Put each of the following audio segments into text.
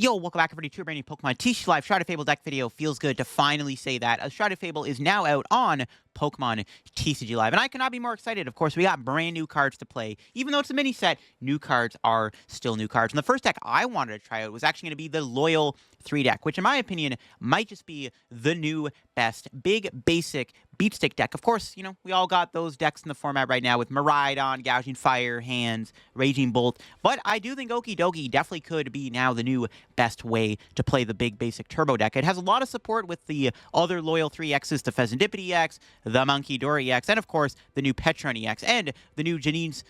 Yo, welcome back everybody to a brand new Pokemon TCG Live Shrouded Fable deck video. Feels good to finally say that. A Shrouded Fable is now out on Pokemon TCG Live, and I cannot be more excited. Of course, we got brand new cards to play. Even though it's a mini set, new cards are still new cards. And the first deck I wanted to try out was actually going to be the Loyal 3 deck, which in my opinion might just be the new best big basic beat stick deck. Of course, you know, we all got those decks in the format right now with Miraidon, Gouging Fire, Hands, Raging Bolt, but I do think Okidogi definitely could be now the new best way to play the big basic turbo deck. It has a lot of support with the other Loyal 3Xs, the Fezandipiti EX, the Munkidori EX, and of course the new Pecharunt EX, and the new Janine's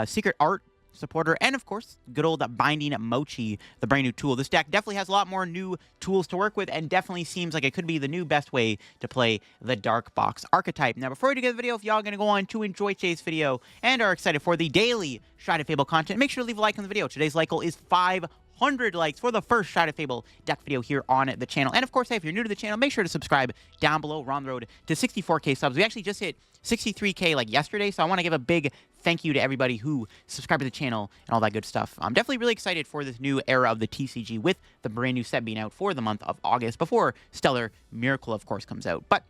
Secret Art supporter, and of course good old Binding Mochi, the brand new tool. This deck definitely has a lot more new tools to work with, and definitely seems like it could be the new best way to play the Dark Box archetype. Now, before we get the video, if y'all are going to go on to enjoy today's video and are excited for the daily Shrouded Fable content, make sure to leave a like on the video. Today's like goal is 500 likes for the first Shrouded Fable deck video here on the channel. And of course, hey, if you're new to the channel, make sure to subscribe down below. We're on the road to 64k subs. We actually just hit 63k like yesterday, so I want to give a big thank you to everybody who subscribed to the channel and all that good stuff. I'm definitely really excited for this new era of the TCG with the brand new set being out for the month of August before Stellar Miracle, of course, comes out. But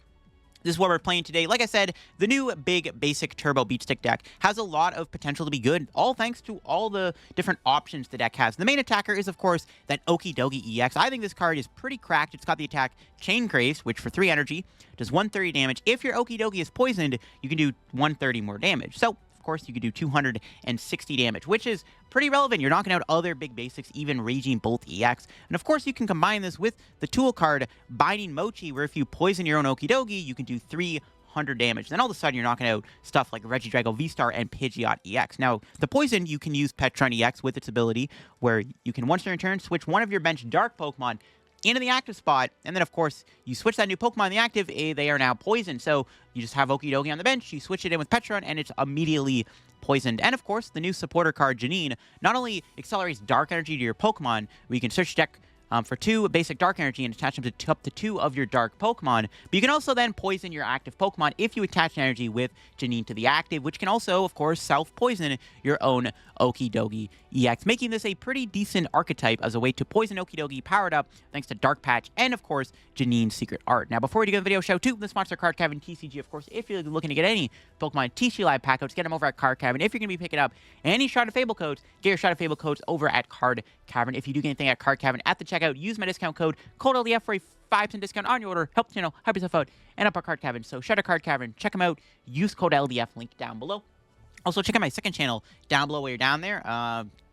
this is what we're playing today. Like I said, the new big basic turbo beat stick deck has a lot of potential to be good, all thanks to all the different options the deck has. The main attacker is, of course, that Okidogi EX. I think this card is pretty cracked. It's got the attack Chain Grace, which for 3 energy does 130 damage. If your Okidogi is poisoned, you can do 130 more damage. So, of course, you could do 260 damage, which is pretty relevant. You're knocking out other big basics, even Raging Bolt EX. And of course, you can combine this with the tool card Binding Mochi, where if you poison your own Okidogi, you can do 300 damage. Then all of a sudden, you're knocking out stuff like Regidrago VSTAR and Pidgeot EX. Now, the poison, you can use Pecharunt EX with its ability, where you can, once during turn, switch one of your bench dark Pokemon into the active spot, and then, of course, you switch that new Pokemon in the active, they are now poisoned. So you just have Okidogi on the bench, you switch it in with Pecharunt, and it's immediately poisoned. And, of course, the new supporter card, Janine, not only accelerates Dark Energy to your Pokemon, where you can search deck for 2 basic Dark Energy and attach them to up to 2 of your Dark Pokemon, but you can also then poison your active Pokemon if you attach Energy with Janine to the active, which can also, of course, self-poison your own Okidogi EX, making this a pretty decent archetype as a way to poison Okidogi powered up thanks to Dark Patch and, of course, Janine's Secret Art. Now, before we get the video, shout out to the sponsor, Card Cavern TCG. Of course, if you're looking to get any Pokemon TCG Live pack codes, get them over at Card Cavern. If you're going to be picking up any Shrouded Fable codes, get your Shrouded Fable codes over at Card Cavern. If you do get anything at Card Cavern at the checkout, use my discount code LDF for a 5% discount on your order. Help the channel, help yourself out, and up our Card Cavern. So shout out Card Cavern, check them out, use code LDF, link down below. Also, check out my second channel down below while you're down there.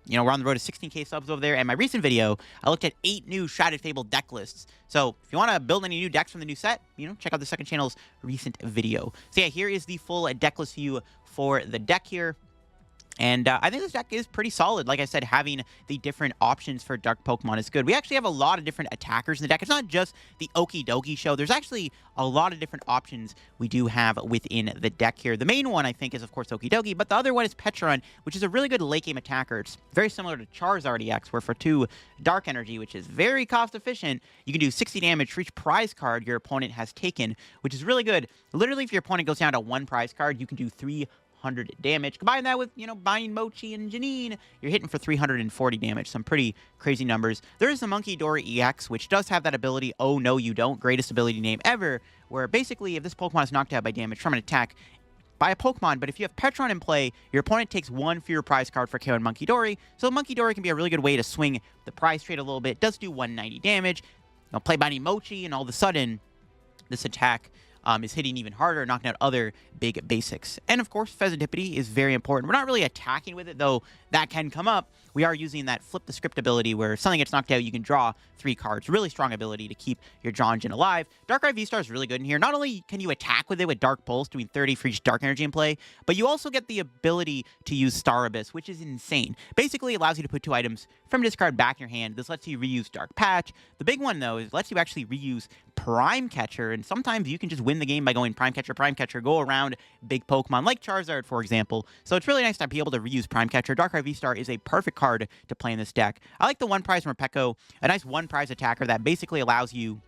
You know, we're on the road to 16k subs over there. And my recent video, I looked at 8 new Shrouded Fable deck lists. So if you want to build any new decks from the new set, you know, check out the second channel's recent video. So yeah, here is the full deck list view for the deck here. And I think this deck is pretty solid. Like I said, having the different options for Dark Pokemon is good. We actually have a lot of different attackers in the deck. It's not just the Okidogi show. There's actually a lot of different options we do have within the deck here. The main one, I think, is, of course, Okidogi. But the other one is Pecharunt, which is a really good late-game attacker. It's very similar to Charizard EX, where for 2 Dark Energy, which is very cost-efficient, you can do 60 damage for each prize card your opponent has taken, which is really good. Literally, if your opponent goes down to 1 prize card, you can do 300 damage. Combine that with, you know, Binding Mochi and Janine, you're hitting for 340 damage. Some pretty crazy numbers. There is the Munkidori EX, which does have that ability, oh no you don't, greatest ability name ever, where basically if this Pokemon is knocked out by damage from an attack by a Pokemon, but if you have Pecharunt in play, your opponent takes 1 fewer prize card for KOing Munkidori, so Munkidori can be a really good way to swing the prize trade a little bit. It does do 190 damage. You know, play Binding Mochi, and all of a sudden, this attack is hitting even harder, knocking out other big basics. And of course, Fezandipiti is very important. We're not really attacking with it, though that can come up. We are using that flip the script ability where if something gets knocked out, you can draw 3 cards. Really strong ability to keep your draw engine alive. Darkrai VSTAR is really good in here. Not only can you attack with it with Dark Pulse, doing 30 for each Dark Energy in play, but you also get the ability to use Star Abyss, which is insane. Basically, it allows you to put 2 items from your discard back in your hand. This lets you reuse Dark Patch. The big one, though, is it lets you actually reuse Prime Catcher, and sometimes you can just win the game by going Prime Catcher, go around big Pokemon like Charizard, for example. So it's really nice to be able to reuse Prime Catcher. Darkrai VSTAR is a perfect card to play in this deck. I like the 1 prize Morpeko, a nice 1 prize attacker that basically allows you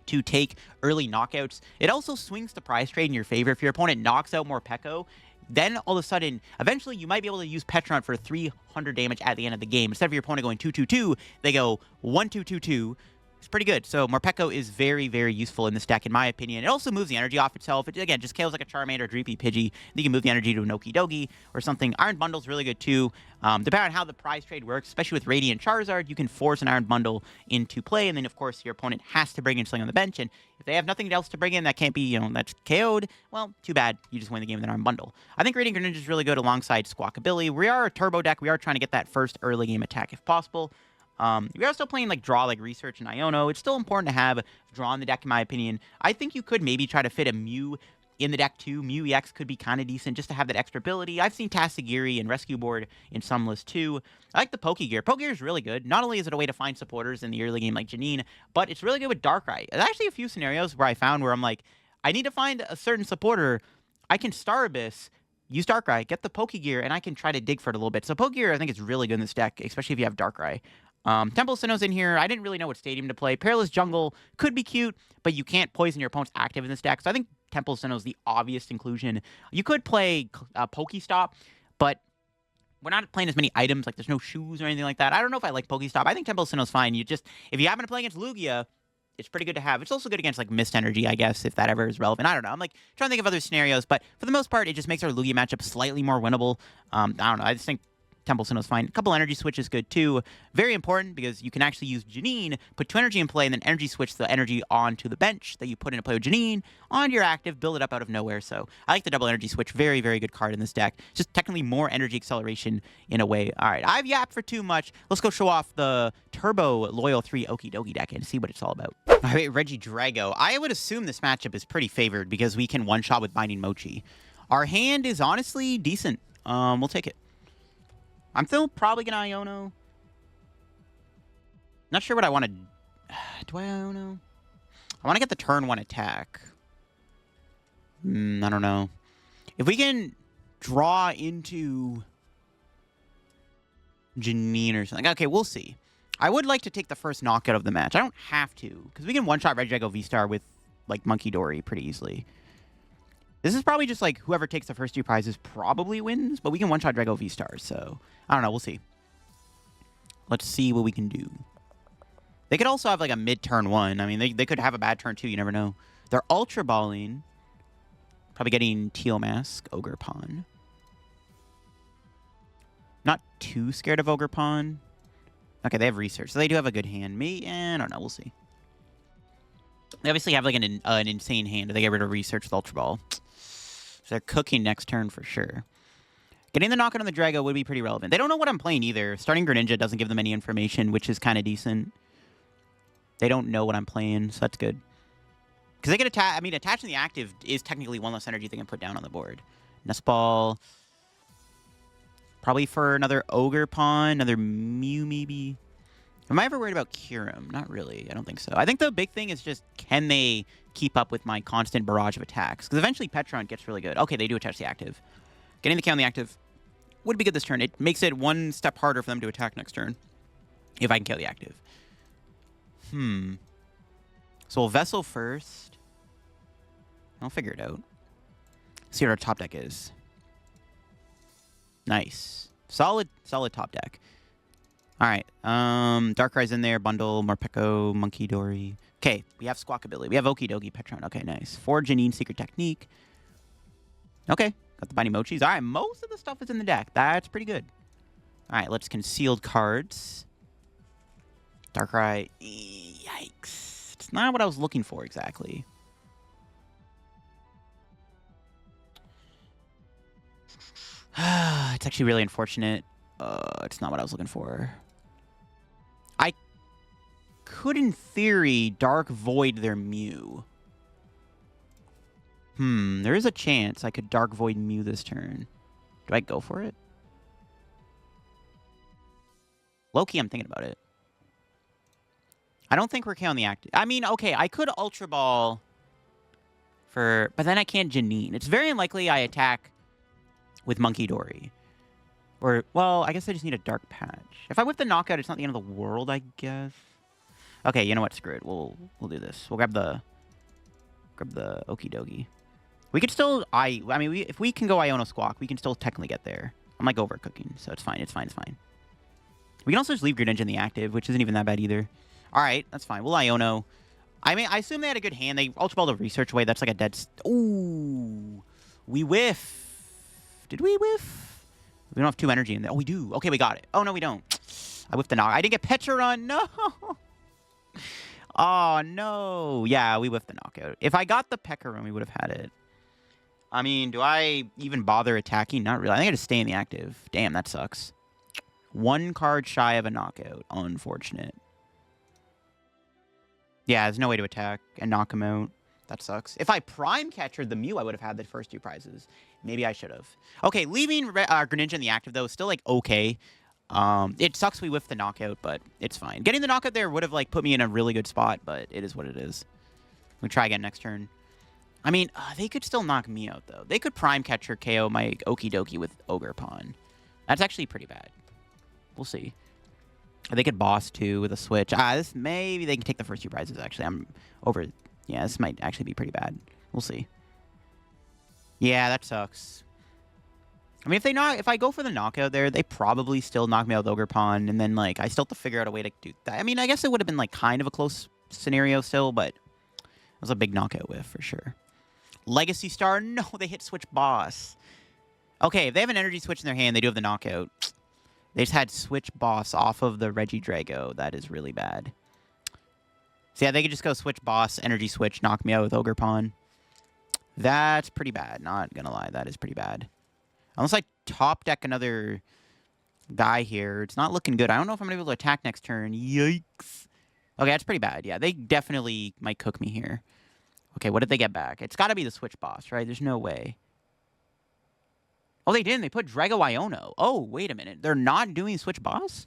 to take early knockouts. It also swings the prize trade in your favor. If your opponent knocks out Morpeko, then all of a sudden, eventually you might be able to use Pecharunt for 300 damage at the end of the game. Instead of your opponent going 2-2-2, they go 1-2-2-2. It's pretty good. So Morpeko is very, very useful in this deck, in my opinion. It also moves the energy off itself. It, again, just kills like a Charmander or Dreepy Pidgey. You can move the energy to an Okidogi or something. Iron Bundle's really good, too. Depending on how the prize trade works, especially with Radiant Charizard, you can force an Iron Bundle into play, and then, of course, your opponent has to bring in something on the bench, and if they have nothing else to bring in that can't be, that's KO'd, well, too bad. You just win the game with an Iron Bundle. I think Radiant Greninja is really good alongside Squawkabilly. We are a turbo deck. We are trying to get that first early game attack if possible. We are still playing like draw, like Research and Iono. It's still important to have draw in the deck, in my opinion. I think you could maybe try to fit a Mew in the deck too. Mew EX could be kind of decent just to have that extra ability. I've seen Tatsugiri and Rescue Board in some lists too. I like the Pokégear. Pokégear is really good. Not only is it a way to find supporters in the early game like Janine, but it's really good with Darkrai. There's actually a few scenarios where I found where I'm like, I need to find a certain supporter. I can Star Abyss, use Darkrai, get the Pokégear, and I can try to dig for it a little bit. So Pokégear, I think, is really good in this deck, especially if you have Darkrai. Temple of Sinnoh's in here. I didn't really know what stadium to play. Perilous Jungle could be cute, but you can't poison your opponent's active in this deck. So I think Temple of Sinnoh is the obvious inclusion. You could play Pokestop, but we're not playing as many items. Like, there's no shoes or anything like that. I don't know if I like Pokestop. I think Temple of Sinnoh's fine. You just, if you happen to play against Lugia, it's pretty good to have. It's also good against, like, Mist Energy, I guess, if that ever is relevant. I don't know. I'm, like, trying to think of other scenarios, but for the most part, it just makes our Lugia matchup slightly more winnable. I don't know. I just think Temple of Sinnoh's fine. A couple energy switch is good too. Very important because you can actually use Janine, put 2 energy in play, and then energy switch the energy onto the bench that you put into play with Janine onto your active, build it up out of nowhere. So I like the double energy switch. Very, very good card in this deck. Just technically more energy acceleration in a way. All right, I've yapped for too much. Let's go show off the Turbo Loyal 3 Okidogi deck and see what it's all about. All right, Regidrago. I would assume this matchup is pretty favored because we can one-shot with Binding Mochi. Our hand is honestly decent. We'll take it. I'm still probably going to Iono. Not sure what I want to... Do I Iono? I want to get the turn 1 attack. I don't know. If we can draw into Janine or something. Okay, we'll see. I would like to take the first knockout of the match. I don't have to, because we can one-shot Regidrago V-Star with, like, Munkidori pretty easily. This is probably just, like, whoever takes the first 2 prizes probably wins, but we can one-shot Drago V-Star, so I don't know. We'll see. Let's see what we can do. They could also have, like, a mid-turn 1. I mean, they could have a bad turn 2. You never know. They're Ultra Balling. Probably getting Teal Mask, Ogre Pawn. Not too scared of Ogre Pawn. Okay, they have Research, so they do have a good hand. Me, I don't know. We'll see. They obviously have, like, an insane hand. They get rid of Research with Ultra Ball. So they're cooking next turn for sure. Getting the knockout on the Drago would be pretty relevant. They don't know what I'm playing either. Starting Greninja doesn't give them any information, which is kind of decent. They don't know what I'm playing, so that's good. Because they can attach... I mean, attaching the active is technically one less energy they can put down on the board. Nest Ball. Probably for another Ogre Pawn, another Mew maybe. Am I ever worried about Kyurem? Not really. I don't think so. I think the big thing is just, can they keep up with my constant barrage of attacks? Because eventually Pecharunt gets really good. Okay, they do attach the active. Getting the K on the active would be good this turn. It makes it one step harder for them to attack next turn. If I can kill the active. So we'll Vessel first. I'll figure it out. See what our top deck is. Nice. Solid top deck. All right, Darkrai's in there, Bundle, Morpeko, Munkidori. Okay, we have Squawkabilly. We have Okidogi, Pecharunt. Okay, nice. 4 Janine, Secret Technique. Okay, got the Binding Mochis. All right, most of the stuff is in the deck. That's pretty good. All right, let's concealed cards. Darkrai. Yikes. It's not what I was looking for exactly. It's actually really unfortunate. It's not what I was looking for. I could, in theory, Dark Void their Mew. There is a chance I could Dark Void Mew this turn. Do I go for it? Low-key, I'm thinking about it. I don't think we're K on the active. I mean, okay, I could Ultra Ball for... But then I can't Janine. It's very unlikely I attack with Munkidori. Or, well, I guess I just need a Dark Patch. If I whip the knockout, it's not the end of the world, I guess. Okay, you know what? Screw it. We'll do this. We'll grab the Okidogi. We could still... I mean, if we can go Iono Squawk, we can still technically get there. I'm like overcooking, so it's fine. It's fine. It's fine. We can also just leave Greninja in the active, which isn't even that bad either. All right, that's fine. We'll Iono. I mean, I assume they had a good hand. They Ultra Ball the Research away. That's like a dead... Ooh. We whiff. Did we whiff? We don't have 2 energy in there. Oh, we do. Okay, we got it. Oh, no, we don't. I whiffed the knock. I didn't get Pecharunt. No. Oh, no. Yeah, we whiffed the knockout. If I got the Pecharunt, we would have had it. I mean, do I even bother attacking? Not really. I think I just stay in the active. Damn, that sucks. 1 card shy of a knockout. Unfortunate. Yeah, there's no way to attack and knock him out. That sucks. If I Prime Catchered the Mew, I would have had the first 2 prizes. Maybe I should have. Okay, leaving Greninja in the active, though, is still, like, okay. It sucks we whiffed the knockout, but it's fine. Getting the knockout there would have, like, put me in a really good spot, but it is what it is. We try again next turn. I mean, they could still knock me out, though. They could Prime Catcher KO my Okidogi with Ogerpon. That's actually pretty bad. We'll see. Or they could boss, too, with a switch. This maybe they can take the first 2 prizes, actually. I'm over... Yeah, this might actually be pretty bad. We'll see. Yeah, that sucks. I mean, if I go for the knockout there, they probably still knock me out with Ogerpon, and then, like, I still have to figure out a way to do that. I mean, I guess it would have been, like, kind of a close scenario still, but it was a big knockout whiff for sure. Legacy Star? No, they hit Switch Boss. Okay, if they have an Energy Switch in their hand, they do have the knockout. They just had Switch Boss off of the Regidrago. That is really bad. So yeah, they could just go Switch Boss, Energy Switch, knock me out with Ogerpon. That's pretty bad. Not gonna lie, that is pretty bad. Unless I top deck another guy here, it's not looking good. I don't know if I'm gonna be able to attack next turn. Yikes. Okay, that's pretty bad. Yeah, they definitely might cook me here. Okay, what did they get back? It's got to be the Switch Boss, right? There's no way. Oh, they didn't. They put Drago Iono. Oh, wait a minute. They're not doing Switch Boss?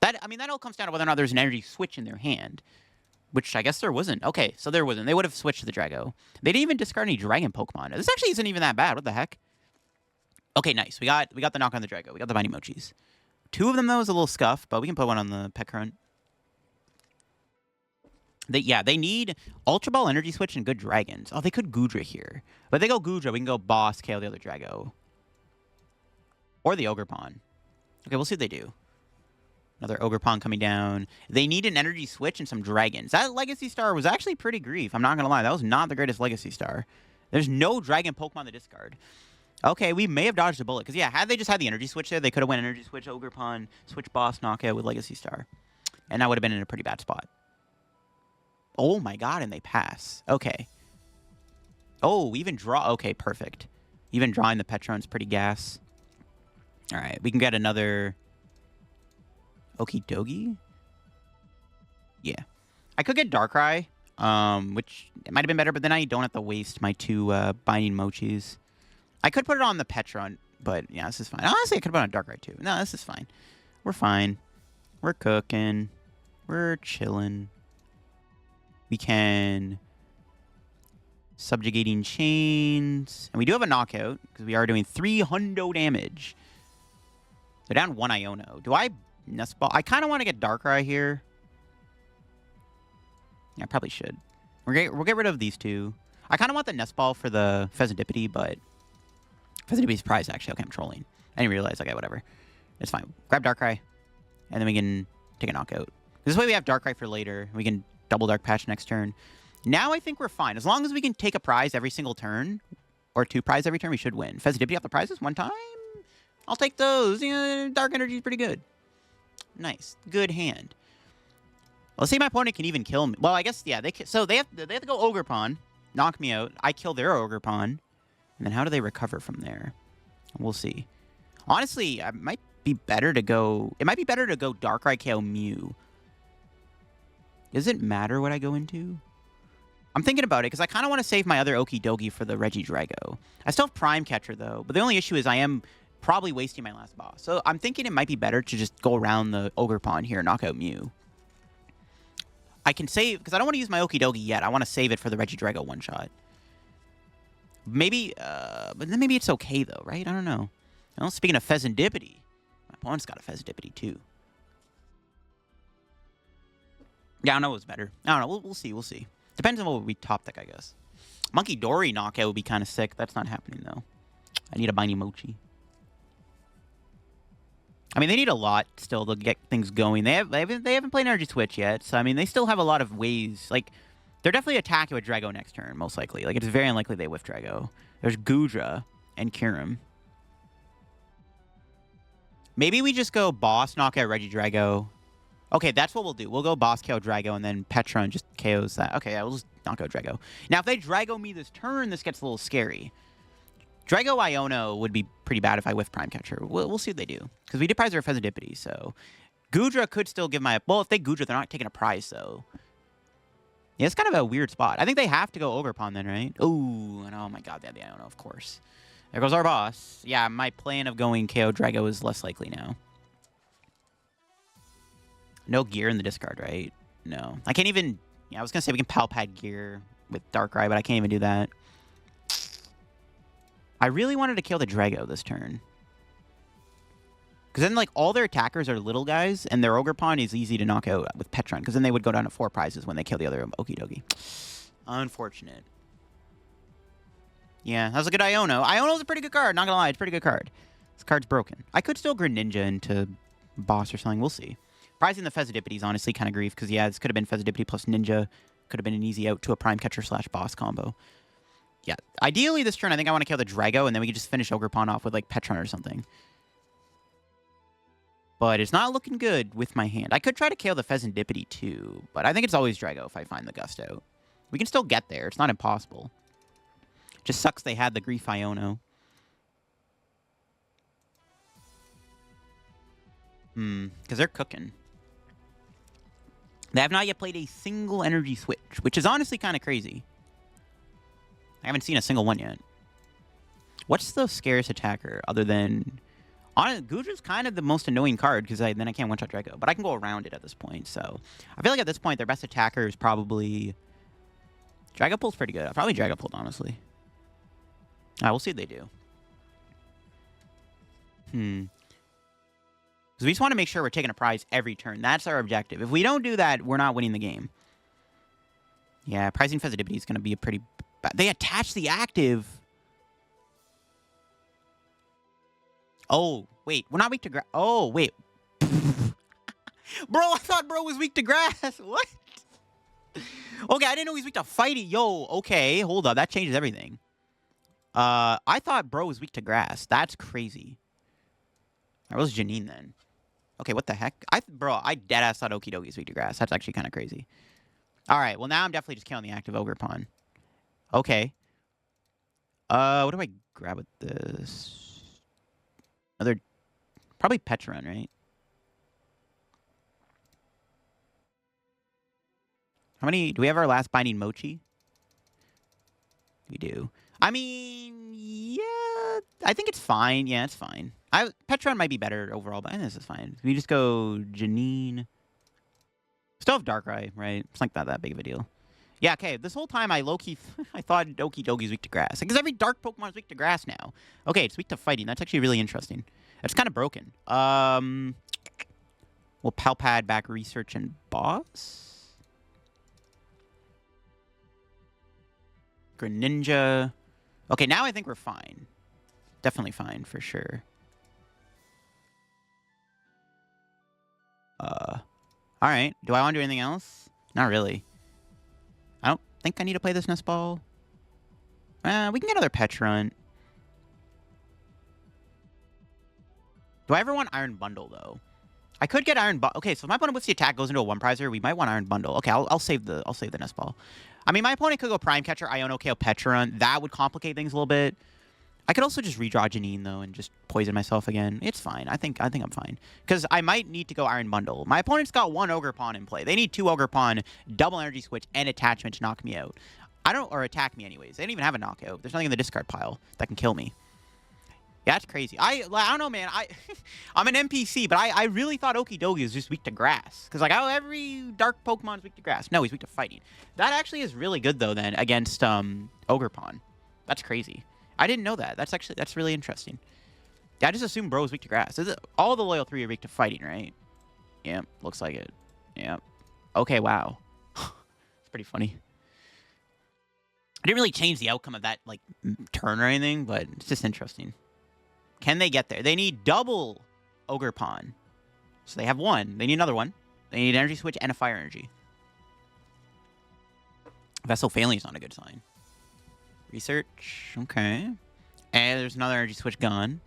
I mean, that all comes down to whether or not there's an Energy Switch in their hand. Which I guess there wasn't. Okay, so there wasn't. They would have switched to the Drago. They didn't even discard any Dragon Pokemon. This actually isn't even that bad. What the heck? Okay, nice. We got the knock on the Drago. We got the Binding Mochis. 2 of them, though, is a little scuff, but we can put 1 on the Pecharunt. They need Ultra Ball, Energy Switch, and good Dragons. Oh, they could Goodra here. But if they go Goodra, we can go Boss, KO the other Drago. Or the Ogerpon. Okay, we'll see what they do. Another Ogerpon coming down. They need an Energy Switch and some Dragons. That Legacy Star was actually pretty grief. I'm not going to lie. That was not the greatest Legacy Star. There's no Dragon Pokemon to discard. Okay, we may have dodged a bullet. Because, yeah, had they just had the Energy Switch there, they could have went Energy Switch, Ogerpon, Switch Boss, knockout with Legacy Star. And I would have been in a pretty bad spot. Oh, my God, and they pass. Okay. Oh, we even draw. Okay, perfect. Even drawing the Pecharunt's pretty gas. All right, we can get another... Okidogi? Yeah. I could get Darkrai, which it might have been better, but then I don't have to waste my 2 Binding Mochis. I could put it on the Pecharunt, but yeah, this is fine. Honestly, I could put it on Darkrai too. No, this is fine. We're fine. We're cooking. We're chilling. We can... Subjugating Chains. And we do have a knockout, because we are doing 300 damage. They're down 1 Iono. Do I... Nest Ball. I kind of want to get Darkrai here. Yeah, I probably should. We'll get rid of these 2. I kind of want the Nest Ball for the Fezandipiti, but Fezandipiti's prize, actually. Okay, I'm trolling. I didn't realize. Okay, whatever. It's fine. Grab Darkrai, and then we can take a knockout. This way we have Darkrai for later. We can double Dark Patch next turn. Now I think we're fine. As long as we can take a prize every single turn, or 2 prizes every turn, we should win. Fezandipiti off the prizes 1 time? I'll take those. Yeah, Dark Energy is pretty good. Nice. Good hand. Let's see if my opponent can even kill me. Well, I guess, yeah. They have to go Ogerpon, knock me out. I kill their Ogerpon. And then how do they recover from there? We'll see. Honestly, it might be better to go... It might be better to go Darkrai KO Mew. Does it matter what I go into? I'm thinking about it, because I kind of want to save my other Okidogi for the Regidrago. I still have Prime Catcher, though. But the only issue is I am... probably wasting my last boss. So I'm thinking it might be better to just go around the Ogerpon here and knock out Mew. I can save, because I don't want to use my Okidogi yet. I want to save it for the Regidrago one-shot. Maybe, but then maybe it's okay, though, right? I don't know. Well, speaking of Fezandipiti, my opponent's got a Fezandipiti, too. Yeah, I don't know what's better. I don't know. We'll see. We'll see. Depends on what we top deck, I guess. Munkidori knockout would be kind of sick. That's not happening, though. I need a Binding Mochi. I mean, they need a lot still to get things going. They haven't played Energy Switch yet, so I mean, they still have a lot of ways. Like, they're definitely attacking with Drago next turn, most likely. Like, it's very unlikely they whiff Drago. There's Goodra and Kyurem. Maybe we just go boss, knock out Regidrago. Okay, that's what we'll do. We'll go boss, KO Drago, and then Pecharunt just KOs that. Okay, yeah, we'll just knock out Drago. Now, if they Drago me this turn, this gets a little scary. Drago Iono would be pretty bad if I whiff Prime Catcher. We'll see what they do. Because we did prize their Fezandipiti, so... Goodra could still give my... Well, if they Goodra, they're not taking a prize, though. Yeah, it's kind of a weird spot. I think they have to go Ogerpon then, right? Ooh, and oh my god, they have the Iono, of course. There goes our boss. Yeah, my plan of going KO Drago is less likely now. No gear in the discard, right? No. I can't even... Yeah, I was going to say we can Pal Pad gear with Darkrai, but I can't even do that. I really wanted to kill the Drago this turn. Because then, like, all their attackers are little guys, and their Ogerpon is easy to knock out with Pecharunt, because then they would go down to 4 prizes when they kill the other Okidogi. Unfortunate. Yeah, that was a good Iono. Iono's a pretty good card, not gonna lie, it's a pretty good card. This card's broken. I could still Greninja into boss or something, we'll see. Prizing the Fezandipiti is honestly kind of grief, because, yeah, this could have been Fezandipiti plus Ninja. Could have been an easy out to a Prime Catcher / boss combo. Yeah, ideally this turn, I think I want to kill the Drago, and then we can just finish Ogerpon off with, like, Pecharunt or something. But it's not looking good with my hand. I could try to KO the Fezandipiti, too, but I think it's always Drago if I find the Gust out. We can still get there. It's not impossible. Just sucks they had the Grief Iono. Because they're cooking. They have not yet played a single Energy Switch, which is honestly kind of crazy. I haven't seen a single one yet. What's the scariest attacker other than... Goodra's kind of the most annoying card because then I can't one-shot Drago. But I can go around it at this point. So I feel like at this point, their best attacker is probably... Dragapult's pretty good. Probably Dragapult, honestly. We'll see what they do. Because we just want to make sure we're taking a prize every turn. That's our objective. If we don't do that, we're not winning the game. Yeah, prizing Fezandipiti is going to be a pretty... They attach the active. Oh, wait. We're not weak to grass. Oh, wait. Bro, I thought bro was weak to grass. What? Okay, I didn't know he was weak to fighting. Yo, okay. Hold up. That changes everything. I thought bro was weak to grass. That's crazy. That was Janine then. Okay, what the heck? Bro, I deadass thought Okidogi is weak to grass. That's actually kind of crazy. All right, well, now I'm definitely just killing the active Ogerpon. Okay. What do I grab with this? Another... Probably Pecharunt, right? How many... Do we have our last Binding Mochi? We do. I mean... Yeah... I think it's fine. Yeah, it's fine. Pecharunt might be better overall, but this is fine. We just go Janine. Still have Darkrai, right? It's like not that big of a deal. Yeah, okay. This whole time, I low-key... I thought Okidogi's weak to grass. Because every dark Pokemon is weak to grass now. Okay, it's weak to fighting. That's actually really interesting. It's kind of broken. We'll Pal Pad back Research and Boss. Greninja. Okay, now I think we're fine. Definitely fine, for sure. Alright. Do I want to do anything else? Not really. I don't think I need to play this Nest Ball. We can get another Pecharunt. Do I ever want Iron Bundle, though? I could get Iron Bundle. Okay, so if my opponent puts the attack, goes into a one-prizer, we might want Iron Bundle. Okay, I'll save the Nest Ball. I mean, my opponent could go Prime Catcher, Iono, KO, Pecharunt. That would complicate things a little bit. I could also just redraw Janine, though, and just poison myself again. It's fine. I think I'm fine. Because I might need to go Iron Bundle. My opponent's got one Ogerpon in play. They need 2 Ogerpon, double Energy Switch, and attachment to knock me out. Or attack me anyways. They don't even have a knockout. There's nothing in the discard pile that can kill me. Yeah, that's crazy. I don't know, man. I'm an NPC, but I really thought Okidogi was just weak to grass. Because, like, every dark Pokemon is weak to grass. No, he's weak to fighting. That actually is really good, though, then, against Ogerpon. That's crazy. I didn't know that. That's really interesting. Yeah, I just assumed bro was weak to grass. All the loyal 3 are weak to fighting, right? Yep, looks like it. Yep. Okay, wow. It's pretty funny. I didn't really change the outcome of that like turn or anything, but it's just interesting. Can they get there? They need double Ogre Pawn. So they have one. They need another one. They need Energy Switch and a Fire Energy. Vessel failing is not a good sign. Research. Okay. And there's another Energy Switch gone.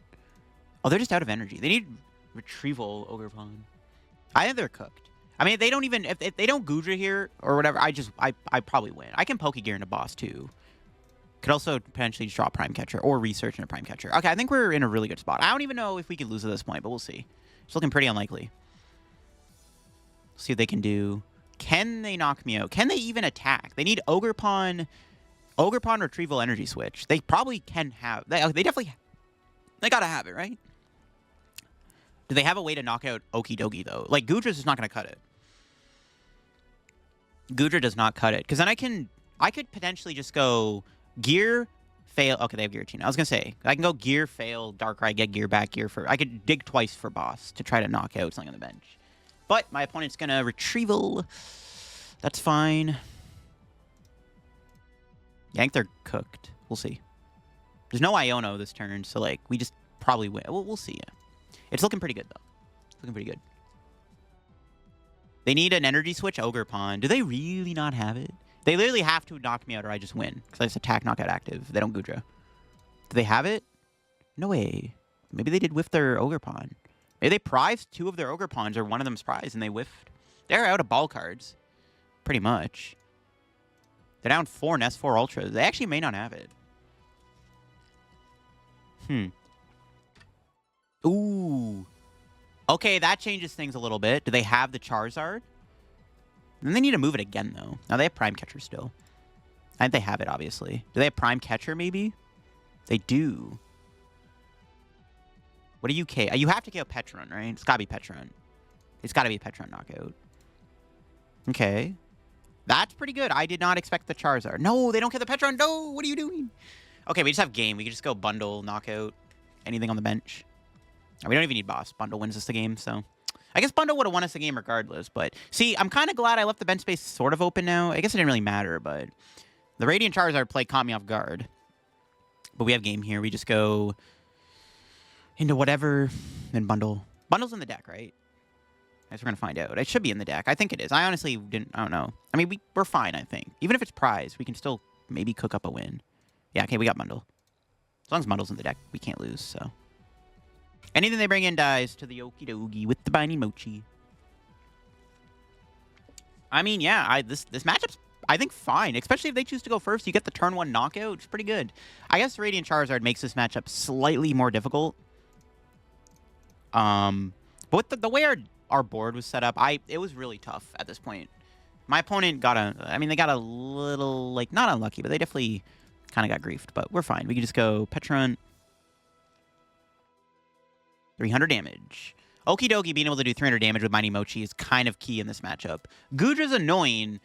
Oh, they're just out of energy. They need Retrieval Ogre Pawn. I think they're cooked. I mean, if they don't even... If they don't Goodra here or whatever, I probably win. I can Pokégear into boss, too. Could also potentially just draw Prime Catcher or Research into Prime Catcher. Okay, I think we're in a really good spot. I don't even know if we could lose at this point, but we'll see. It's looking pretty unlikely. See what they can do. Can they knock me out? Can they even attack? They need Ogre Pawn Retrieval Energy Switch. They probably can have... They definitely... They gotta have it, right? Do they have a way to knock out Okidogi, though? Like, Goodra's just not gonna cut it. Goodra does not cut it. Because then I could potentially just go Gear, fail... Okay, they have Giratina. I was gonna say, I can go Gear, fail, Darkrai, get Gear back, Gear for... I could dig twice for boss to try to knock out something on the bench. But my opponent's gonna Retrieval. That's fine. Yeah, I think they're cooked. We'll see. There's no Iono this turn, so, like, we just probably win. We'll see. Yeah. It's looking pretty good, though. It's looking pretty good. They need an Energy Switch Ogre Pawn. Do they really not have it? They literally have to knock me out or I just win. Because I just attack, knockout active. They don't Goodra. Do they have it? No way. Maybe they did whiff their Ogre Pawn. Maybe they prized 2 of their Ogre Pawns or one of them's prized and they whiffed. They're out of ball cards. Pretty much. They're down 4 Nest 4 Ultras. They actually may not have it. Ooh. Okay, that changes things a little bit. Do they have the Charizard? Then they need to move it again, though. Now, they have Prime Catcher still. I think they have it, obviously. Do they have Prime Catcher, maybe? They do. What do you KO? You have to KO Pecharunt, right? It's gotta be Pecharunt. It's gotta be a Pecharunt knockout. Okay. That's pretty good. I did not expect the Charizard. No, they don't kill the Pecharunt. No, what are you doing? Okay, we just have game. We can just go bundle, knockout, anything on the bench. We don't even need boss. Bundle wins us the game, so... I guess Bundle would have won us the game regardless, but... See, I'm kind of glad I left the bench space sort of open now. I guess it didn't really matter, but... The Radiant Charizard play caught me off guard. But we have game here. We just go... into whatever, then Bundle. Bundle's in the deck, right? I guess we're going to find out. It should be in the deck. I think it is. I honestly didn't... I don't know. I mean, we're fine, I think. Even if it's prize, we can still maybe cook up a win. Yeah, okay, we got Bundle. As long as Bundle's in the deck, we can't lose, so... Anything they bring in dies to the Okidogi with the Binding Mochi. I mean, yeah, this matchup's, I think, fine. Especially if they choose to go first. You get the turn 1 knockout. It's pretty good. I guess Radiant Charizard makes this matchup slightly more difficult. But with the way our board was set up, it was really tough at this point. My opponent got they got a little, like, not unlucky, but they definitely kind of got griefed. But we're fine. We can just go Pecharunt. 300 damage. Okidogi being able to do 300 damage with Binding Mochi is kind of key in this matchup. Goodra's annoying,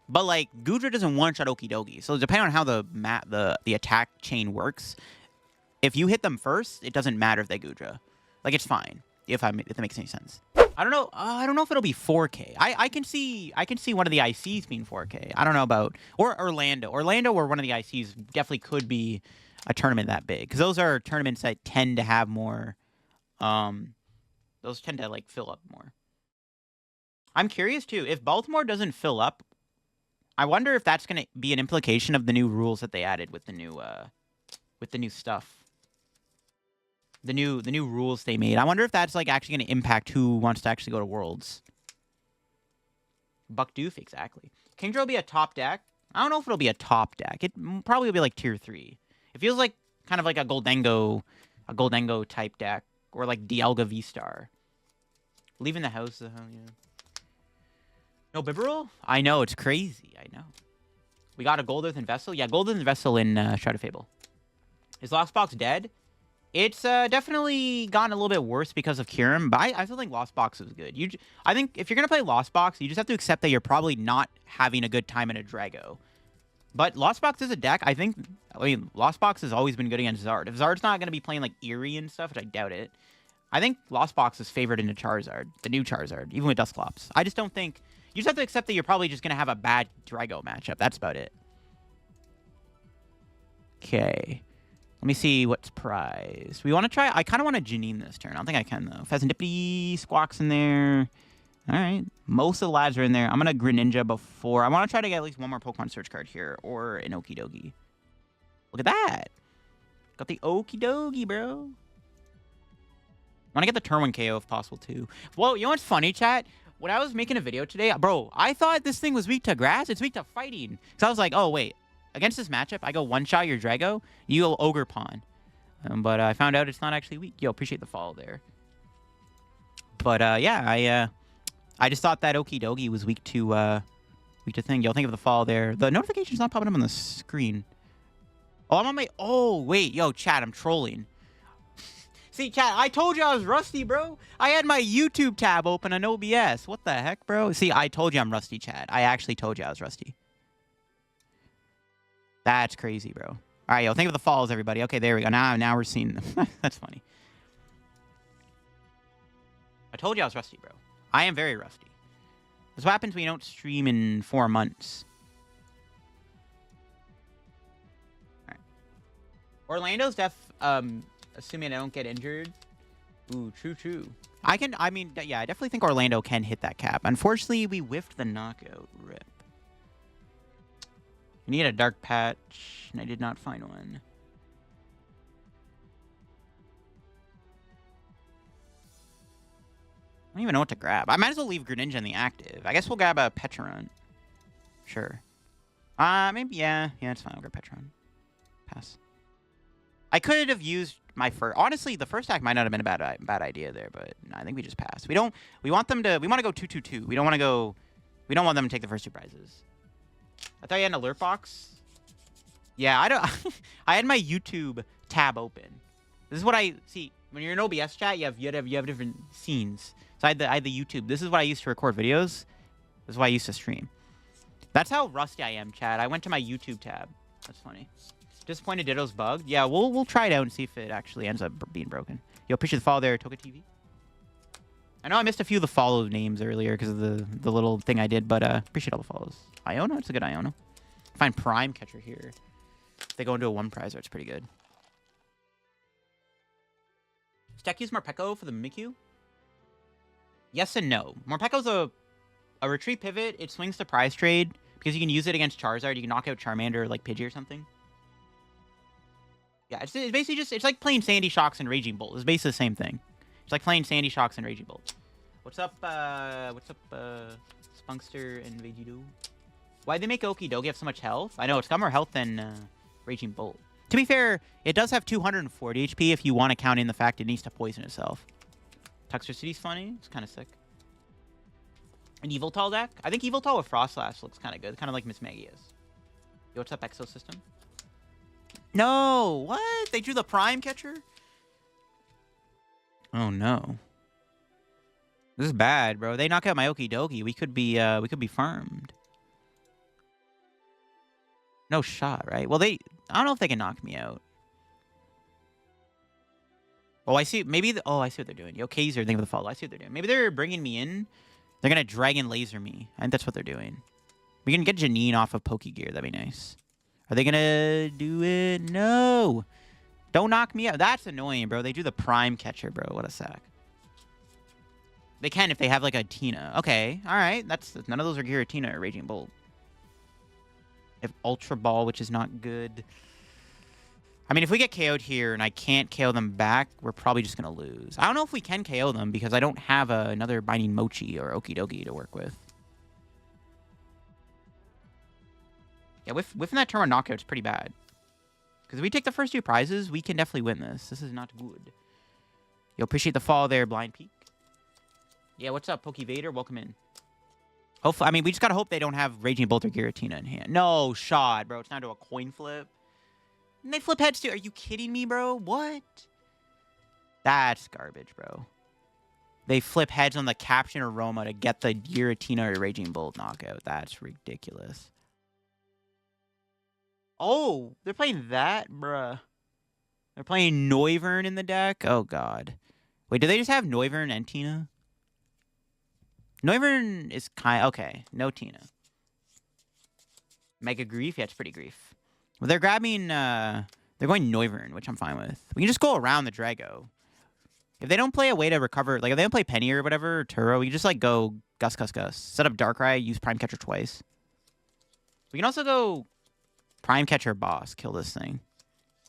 but, like, Goodra doesn't one-shot Okidogi. So depending on how the attack chain works, if you hit them first, it doesn't matter if they Goodra. Like, it's fine, if that makes any sense. I don't know. I don't know if it'll be 4K. I can see one of the ICs being 4K. I don't know about... Or Orlando. Orlando or one of the ICs definitely could be a tournament that big. Because those are tournaments that tend to have more... Those tend to, like, fill up more. I'm curious, too. If Baltimore doesn't fill up, I wonder if that's going to be an implication of the new rules that they added with the new stuff. The new rules they made. I wonder if that's, like, actually going to impact who wants to actually go to Worlds. Buckdoof, exactly. Kingdra will be a top deck. I don't know if it'll be a top deck. It probably will be, like, tier 3. It feels like kind of like a Goldengo type deck. Or like Dialga V-Star. Leaving the house, yeah. No Bibarel? I know, it's crazy. I know. We got a Gold Earthen Vessel. Yeah, Gold Earthen Vessel in Shrouded Fable. Is Lost Box dead? It's definitely gotten a little bit worse because of Kyurem, but I still think Lost Box is good. I think if you're going to play Lost Box, you just have to accept that you're probably not having a good time in a Drago. But Lost Box is a deck. I mean, Lost Box has always been good against Zard. If Zard's not going to be playing, like, Eerie and stuff, which I doubt it, I think Lost Box is favored into Charizard, the new Charizard, even with Dusclops. I just don't think... You just have to accept that you're probably just going to have a bad Drago matchup. That's about it. Okay. Let me see what's prized. We want to try... I kind of want to Janine this turn. I don't think I can, though. Fezandipiti, Squawk's in there. All right. Most of the labs are in there. I'm going to Greninja before... I want to try to get at least one more Pokemon search card here. Or an Okidogi. Look at that. Got the Okidogi, bro. Want to get the turn 1 KO if possible, too. Well, you know what's funny, chat? When I was making a video today... Bro, I thought this thing was weak to grass. It's weak to fighting. So I was like, oh, wait. Against this matchup, I go one-shot your Drago, you go Ogre Pawn. But I found out it's not actually weak. Yo, appreciate the follow there. But yeah, I just thought that Okidogi was weak to thing. Yo, think of the follow there. The notification's not popping up on the screen. Oh, I'm on my... Oh, wait. Yo, chat, I'm trolling. See, chat, I told you I was rusty, bro. I had my YouTube tab open on OBS. What the heck, bro? See, I told you I'm rusty, chat. I actually told you I was rusty. That's crazy, bro. All right, yo, think of the falls, everybody. Okay, there we go. Now we're seeing them. That's funny. I told you I was rusty, bro. I am very rusty. This is what happens when you don't stream in 4 months. All right. Orlando's assuming I don't get injured. Ooh, true. I mean, yeah, I definitely think Orlando can hit that cap. Unfortunately, we whiffed the knockout. Rip. I need a Dark Patch, and I did not find one. I don't even know what to grab. I might as well leave Greninja in the active. I guess we'll grab a Pecharunt. Sure. Maybe, yeah, it's fine. I'll grab Pecharunt. Pass. I could have used my first... Honestly, the first act might not have been a bad idea there, but no, I think we just pass. We want them to... We want to go 2-2-2. We don't want to go... We don't want them to take the first 2 prizes. I thought you had an alert box. Yeah, I don't... I had my YouTube tab open. This is what I... See, when you're in OBS chat, you have different scenes. So I had the YouTube. This is what I used to record videos. This is what I used to stream. That's how rusty I am, chat. I went to my YouTube tab. That's funny. Disappointed Ditto's bugged. Yeah, we'll try it out and see if it actually ends up being broken. Yo, appreciate the follow there, Toka TV. I know I missed a few of the follow names earlier because of the little thing I did, but appreciate all the follows. Iono, it's a good Iono. Find Prime Catcher here. If they go into a 1 prizer, it's pretty good. Stack use Morpeko for the Mimikyu? Yes and no. Morpeko's a retreat pivot. It swings to prize trade because you can use it against Charizard. You can knock out Charmander or like Pidgey or something. Yeah, it's basically just... It's like playing Sandy Shocks and Raging Bolt. It's basically the same thing. It's like playing Sandy Shocks and Raging Bolt. What's up, Spunkster and Vegido? Why'd they make Okidogi have so much health? I know, it's got more health than Raging Bolt. To be fair, it does have 240 HP if you want to count in the fact it needs to poison itself. Toxicity's funny. It's kind of sick. An Eviltal deck? I think Eviltal with Frostlash looks kind of good. Kind of like Miss Maggie is. Yo, what's up, Exosystem? No! What? They drew the Prime Catcher? Oh, no. This is bad, bro. They knock out my Okidogi. We could be farmed. No shot, right? Well, I don't know if they can knock me out. Oh, I see. Maybe... I see what they're doing. Yo, Kaiser, thank you for the follow. I see what they're doing. Maybe they're bringing me in. They're going to Dragon Laser me. I think that's what they're doing. We can get Janine off of Pokégear. That'd be nice. Are they going to do it? No. Don't knock me out. That's annoying, bro. They do the Prime Catcher, bro. What a sack. They can if they have, like, a Tina. Okay. All right. None of those are Giratina or Raging Bolt. If Ultra Ball, which is not good. I mean, if we get KO'd here and I can't KO them back, we're probably just going to lose. I don't know if we can KO them because I don't have another Binding Mochi or Okidogi to work with. Yeah, whiffing that turn on knockout is pretty bad. Because if we take the first 2 prizes, we can definitely win this. This is not good. Yo, appreciate the follow there, Blind Peak. Yeah, what's up, Pokevader? Welcome in. Hopefully, I mean, we just got to hope they don't have Raging Bolt or Giratina in hand. No shot, bro. It's down to a coin flip. And they flip heads too. Are you kidding me, bro? What? That's garbage, bro. They flip heads on the Caption Aroma to get the Giratina or Raging Bolt knockout. That's ridiculous. Oh, they're playing that, bruh. They're playing Noivern in the deck? Oh, God. Wait, do they just have Noivern and Tina? Noivern is kind... Okay, no Tina. Mega Grief? Yeah, it's pretty grief. Well, they're grabbing, they're going Noivern, which I'm fine with. We can just go around the Drago. If they don't play a way to recover, like if they don't play Penny or whatever, or Turo, we can just like go Gus. Set up Darkrai, use Prime Catcher twice. We can also go Prime Catcher Boss, kill this thing.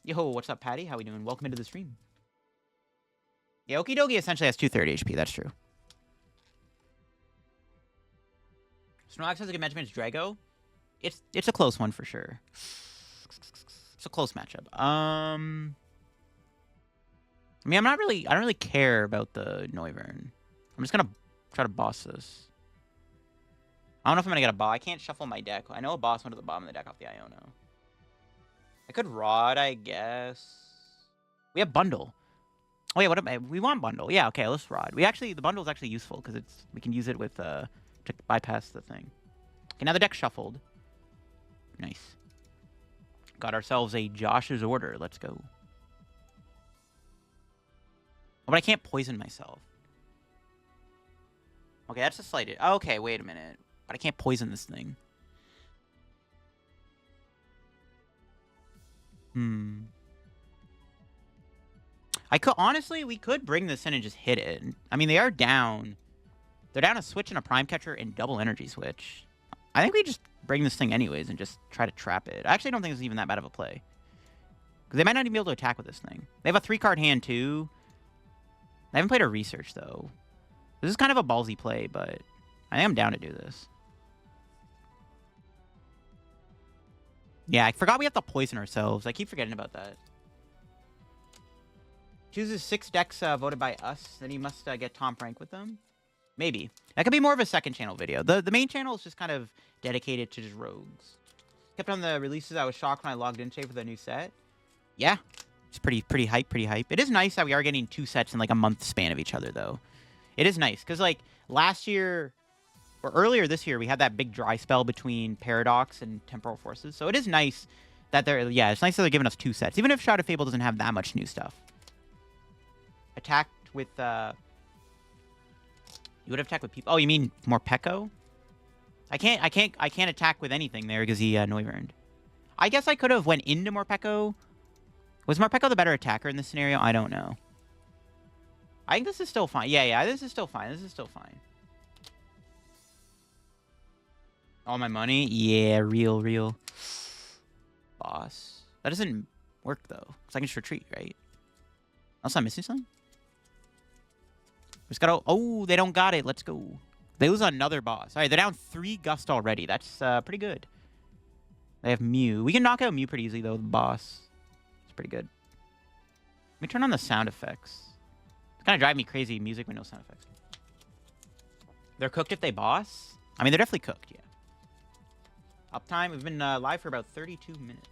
Yo, what's up, Patty? How we doing? Welcome into the stream. Yeah, Okidogi essentially has 230 HP, that's true. Snorlax has a good matchup against Drago. It's a close one for sure. It's a close matchup. I mean, I don't really care about the Noivern. I'm just gonna try to boss this. I don't know if I'm gonna get a boss. I can't shuffle my deck. I know a boss went to the bottom of the deck off the Iono. I could Rod, I guess. We have Bundle. Oh yeah, we want Bundle. Yeah, okay, let's Rod. The Bundle is actually useful because we can use it with to bypass the thing. Okay, now the deck's shuffled. Nice. Got ourselves a Josh's Order. Let's go. Oh, but I can't poison myself. Okay, that's a slight... Okay, wait a minute. But I can't poison this thing. Honestly, we could bring this in and just hit it. I mean, they are down. They're down a switch and a Prime Catcher and double Energy Switch. I think we just bring this thing anyways and just try to trap it. I actually don't think it's even that bad of a play. Because they might not even be able to attack with this thing. They have a 3-card hand, too. They haven't played a Research, though. This is kind of a ballsy play, but I am down to do this. Yeah, I forgot we have to poison ourselves. I keep forgetting about that. Chooses 6 decks voted by us. Then he must get Tom Frank with them. Maybe. That could be more of a second channel video. The main channel is just kind of dedicated to just rogues. Kept on the releases. I was shocked when I logged in today for the new set. Yeah. It's pretty hype, It is nice that we are getting 2 sets in like a month span of each other, though. It is nice. Because like last year, or earlier this year, we had that big dry spell between Paradox and Temporal Forces. So it is nice that it's nice that they're giving us 2 sets. Even if Shrouded Fable doesn't have that much new stuff. Attacked with, you would have attacked with people. Oh, you mean Morpeko? I can't attack with anything there because he Noiverned. I guess I could have went into Morpeko. Was Morpeko the better attacker in this scenario? I don't know. I think this is still fine. Yeah, this is still fine. All my money? Yeah, real. Boss. That doesn't work, though. Because I can just retreat, right? Unless I'm missing something? Just gotta... Oh, they don't got it. Let's go. They lose another boss. All right, they're down 3 Gust already. That's pretty good. They have Mew. We can knock out Mew pretty easily, though, the boss. It's pretty good. Let me turn on the sound effects. It's kind of driving me crazy, music with no sound effects. They're cooked if they boss? I mean, they're definitely cooked, yeah. Uptime, we've been live for about 32 minutes.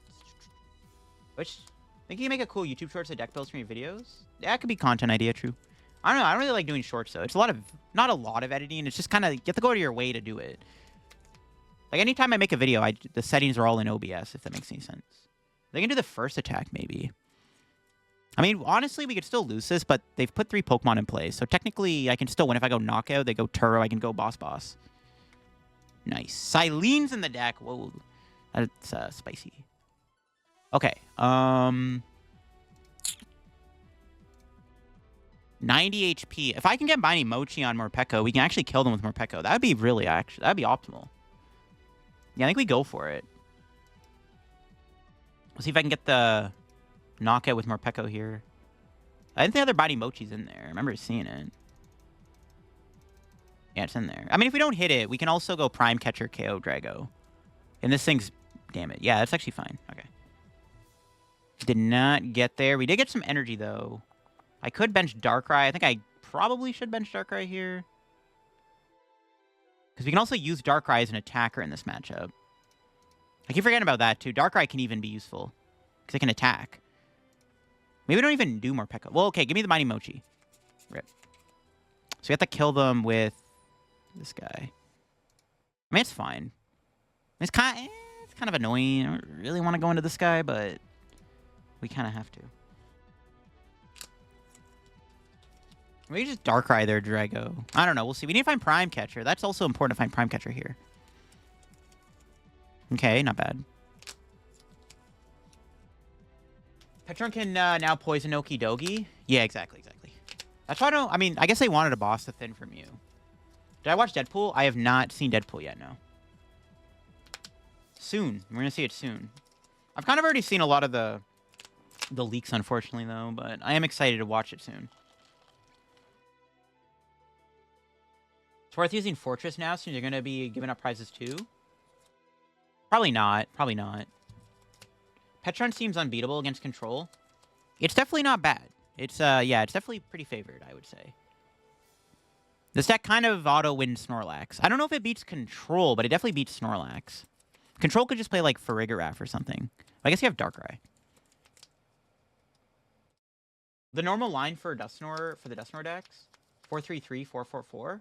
Which, I think you can make a cool YouTube shorts of deck builds from your videos. Yeah, it could be content idea, true. I don't know. I don't really like doing shorts, though. It's not a lot of editing. It's just kind of, you have to go to your way to do it. Like, anytime I make a video, the settings are all in OBS, if that makes any sense. They can do the first attack, maybe. I mean, honestly, we could still lose this, but they've put 3 Pokemon in play. So, technically, I can still win. If I go Knockout, they go Turo, I can go Boss. Nice. Silene's in the deck. Whoa. That's spicy. Okay. 90 HP. If I can get Binding Mochi on Morpeko, we can actually kill them with Morpeko. That would be that'd be optimal. Yeah, I think we go for it. Let's see if I can get the knockout with Morpeko here. I didn't think other Binding Mochi's in there. I remember seeing it. Yeah, it's in there. I mean, if we don't hit it, we can also go Prime Catcher KO Drago. And this thing's... Damn it. Yeah, that's actually fine. Okay. Did not get there. We did get some energy, though. I could bench Darkrai. I think I probably should bench Darkrai here. Because we can also use Darkrai as an attacker in this matchup. I keep forgetting about that, too. Darkrai can even be useful. Because it can attack. Maybe we don't even do Morpeko. Well, okay, give me the Mighty Mochi. Rip. So we have to kill them with this guy. I mean, it's fine. It's kind of annoying. I don't really want to go into this guy, but we kind of have to. Maybe just Darkrai their Drago. I don't know. We'll see. We need to find Prime Catcher. That's also important to find Prime Catcher here. Okay, not bad. Pecharunt can now poison Okidogi. Yeah, exactly. That's why I don't... I mean, I guess they wanted a boss to thin from you. Did I watch Deadpool? I have not seen Deadpool yet, no. Soon. We're going to see it soon. I've kind of already seen a lot of the leaks, unfortunately, though. But I am excited to watch it soon. It's worth using Fortress now, since you're going to be giving up prizes too. Probably not. Probably not. Pecharunt seems unbeatable against Control. It's definitely not bad. It's, yeah, it's definitely pretty favored, I would say. This deck kind of auto-wins Snorlax. I don't know if it beats Control, but it definitely beats Snorlax. Control could just play, like, Farigiraf or something. I guess you have Darkrai. The normal line for the Dusknoir decks, 4-3-3, 4-4-4.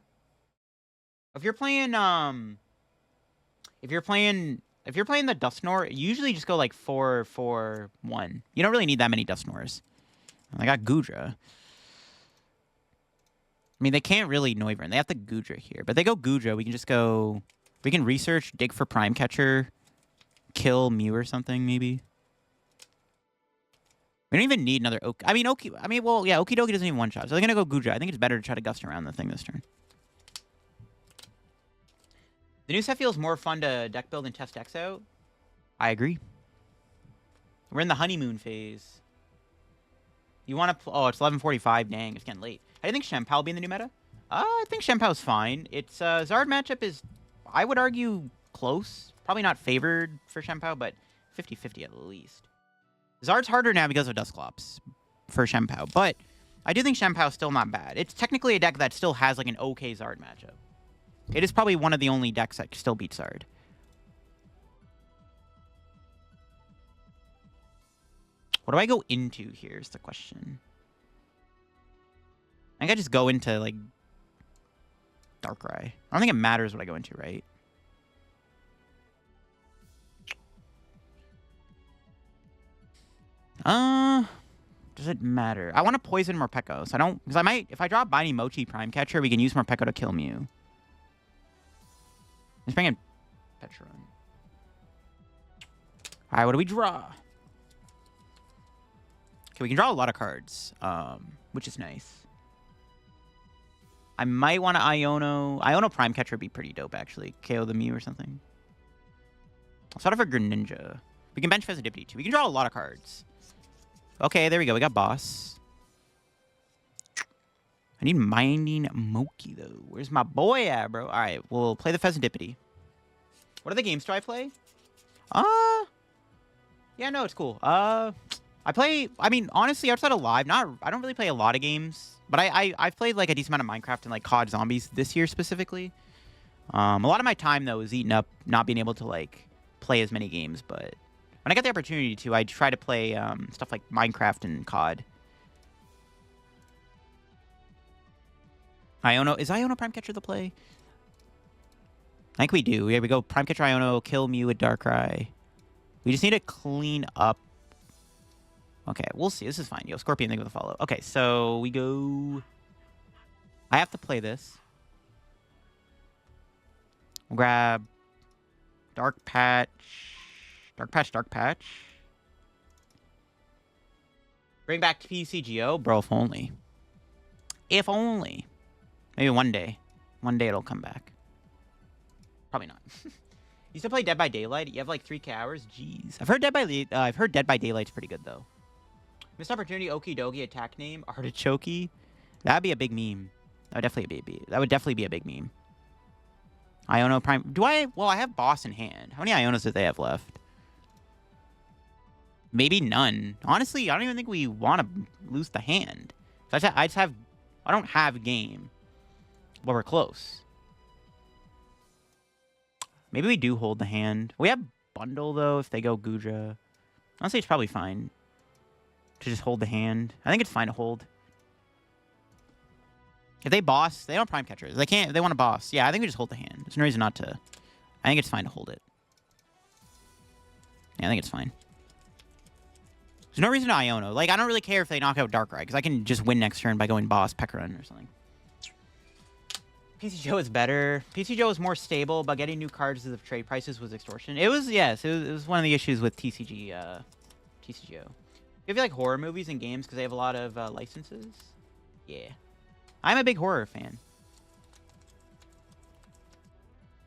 If you're playing the Dusknoir, you usually just go like 4-4-1. You don't really need that many Dusknoirs. I got Goodra. I mean, they can't really Noivern. They have the Goodra here. But they go Goodra, we can just go... We can research, dig for Prime Catcher, kill Mew or something, maybe. We don't even need another well, yeah, Okidogi doesn't even one-shot. So they're going to go Goodra. I think it's better to try to gust around the thing this turn. The new set feels more fun to deck build and test decks out. I agree. We're in the honeymoon phase. You want to... Oh, it's 11:45. Dang, it's getting late. I think Shenpao will be in the new meta. I think Shenpao's fine. It's Zard matchup is, I would argue, close. Probably not favored for Shenpao, but 50-50 at least. Zard's harder now because of Dusclops for Shenpao, but I do think Shenpao's still not bad. It's technically a deck that still has like an okay Zard matchup. It is probably one of the only decks that still beats Zard. What do I go into here is the question. I think I just go into, like, Darkrai. I don't think it matters what I go into, right? Does it matter? I want to poison Morpeko, so I don't... Because I might... If I drop Binding Mochi Prime Catcher, we can use Morpeko to kill Mew. Let's bring in Pecharunt. Alright, what do we draw? Okay, we can draw a lot of cards, which is nice. I might want to Iono Prime Catcher would be pretty dope, actually. KO the Mew or something. I'll start off for Greninja. We can bench Fezandipiti, too. We can draw a lot of cards. Okay, there we go. We got Boss. I need Binding Mochi, though. Where's my boy at, bro? All right, we'll play the Fezandipiti. What other games do I play? Yeah, no, it's cool. I mean, honestly, outside of live, I don't really play a lot of games. But I've played, like, a decent amount of Minecraft and, like, COD Zombies this year, specifically. A lot of my time, though, is eaten up not being able to, like, play as many games. But when I get the opportunity to, I try to play stuff like Minecraft and COD. Is Iono Prime Catcher the play? I think we do. Yeah, we go Prime Catcher Iono, kill Mew with Darkrai. We just need to clean up. Okay, we'll see. This is fine. Yo, Scorpion, think of the follow. Okay, so we go... I have to play this. We'll grab Dark Patch. Dark Patch. Bring back PTCGL. Bro, if only. If only. Maybe one day. One day it'll come back. Probably not. You still play Dead by Daylight? You have like 3K hours? Jeez. I've heard Dead by Daylight's pretty good, though. Missed opportunity, Okidogi attack name, Artichoke. That'd be a big meme. That would definitely be a big meme. Iono Prime. Well, I have Boss in hand. How many Ionos do they have left? Maybe none. Honestly, I don't even think we want to lose the hand. So I don't have game. Well, we're close. Maybe we do hold the hand. We have Bundle, though, if they go Goodra. Honestly, it's probably fine to just hold the hand. I think it's fine to hold. If they boss, they don't Prime Catchers. They can't. They want to boss. Yeah, I think we just hold the hand. There's no reason not to. I think it's fine to hold it. Yeah, I think it's fine. There's no reason to Iono. Like, I don't really care if they knock out Darkrai, because I can just win next turn by going boss, Pecharunt, or something. PCGO is better. PCGO is more stable, but getting new cards of trade prices was extortion. It was, yes, it was one of the issues with TCGO. If you like horror movies and games because they have a lot of licenses. Yeah. I'm a big horror fan.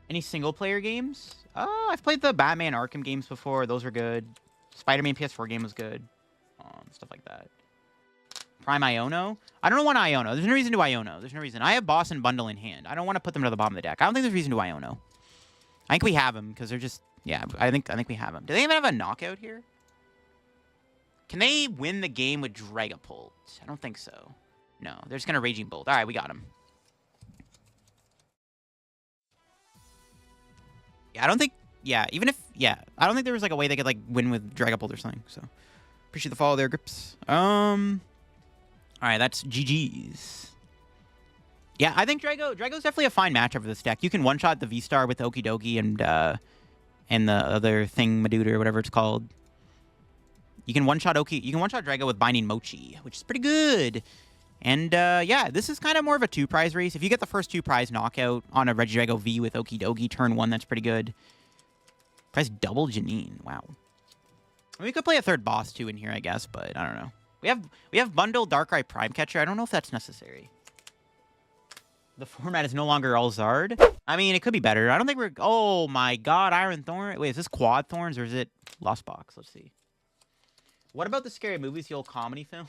Any single-player games? I've played the Batman Arkham games before. Those are good. Spider-Man PS4 game was good. Stuff like that. Prime Iono? I don't want Iono. There's no reason to Iono. There's no reason. I have Boss and Bundle in hand. I don't want to put them to the bottom of the deck. I don't think there's reason to Iono. I think we have them because they're just... Yeah, I think we have them. Do they even have a knockout here? Can they win the game with Dragapult? I don't think so. No, they're just going to Raging Bolt. All right, we got him. Yeah, I don't think... Yeah, even if... Yeah, I don't think there was like a way they could like win with Dragapult or something. So, appreciate the follow there, Grips. All right, that's GG's. Yeah, I think Drago's definitely a fine matchup for this deck. You can one-shot the V-Star with Okidogi and the other thing, Maduda, or whatever it's called. You can one-shot Drago with Binding Mochi, which is pretty good. And, yeah, this is kind of more of a two-prize race. If you get the first two-prize knockout on a Regidrago V with Okidogi turn 1, that's pretty good. Price double Janine. Wow. I mean, we could play a third boss, too, in here, I guess, but I don't know. We have Bundle Darkrai Prime Catcher. I don't know if that's necessary. The format is no longer all Zard. I mean, it could be better. I don't think we're... Oh, my God. Iron Thorn. Wait, is this Quad Thorns or is it Lost Box? Let's see. What about the Scary Movies, the old comedy film?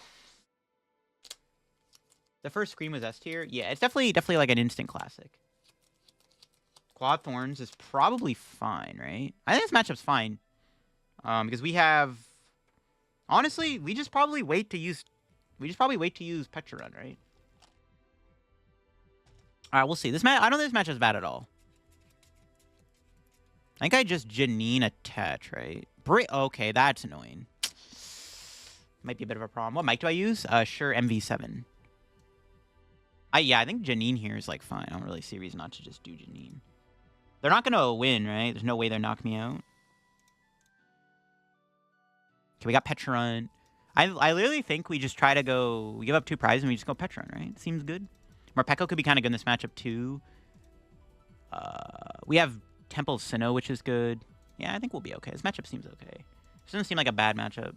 The first Scream was S tier. Yeah, it's definitely like an instant classic. Quad Thorns is probably fine, right? I think this matchup's fine. Because we have... Honestly, we just probably wait to use Pecharunt, right? Alright, we'll see. I don't think this matchup's bad at all. I think I just Janine attach, right? Okay, that's annoying. Might be a bit of a problem. What mic do I use? Sure, MV7. Yeah, I think Janine here is, like, fine. I don't really see a reason not to just do Janine. They're not going to win, right? There's no way they're knocking me out. Okay, we got Pecharunt. I literally think we just try to go... We give up 2 prizes and we just go Pecharunt, right? Seems good. Morpeko could be kind of good in this matchup, too. We have Temple of Sinnoh, which is good. Yeah, I think we'll be okay. This matchup seems okay. This doesn't seem like a bad matchup.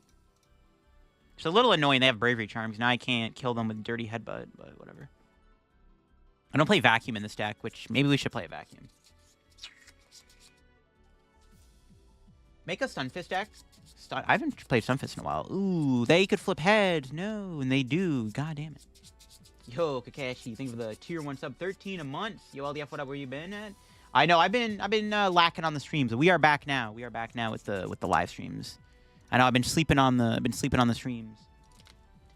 It's a little annoying. They have Bravery Charms. Now I can't kill them with Dirty Headbutt, but whatever. I don't play Vacuum in this deck, which maybe we should play a Vacuum. Make a Stunfisk deck. I haven't played Stunfisk in a while. Ooh, they could flip heads. No, and they do. God damn it. Yo, Kakashi, thanks for the tier 1 sub 13 a month. Yo, LDF, what up? Where you been at? I know I've been lacking on the streams. We are back now. We are back now with the live streams. I know I've been sleeping on the streams.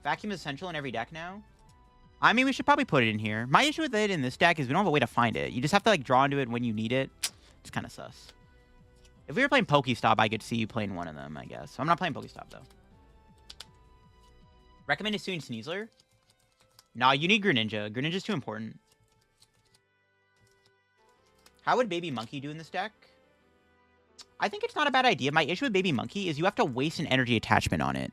Vacuum is essential in every deck now. I mean, we should probably put it in here. My issue with it in this deck is we don't have a way to find it. You just have to like draw into it when you need it. It's kind of sus. If we were playing Pokestop, I could see you playing one of them, I guess. So I'm not playing Pokestop though. Recommended Student Sneasler? Nah, you need Greninja. Greninja's too important. How would Baby Monkey do in this deck? I think it's not a bad idea. My issue with Baby Monkey is you have to waste an energy attachment on it.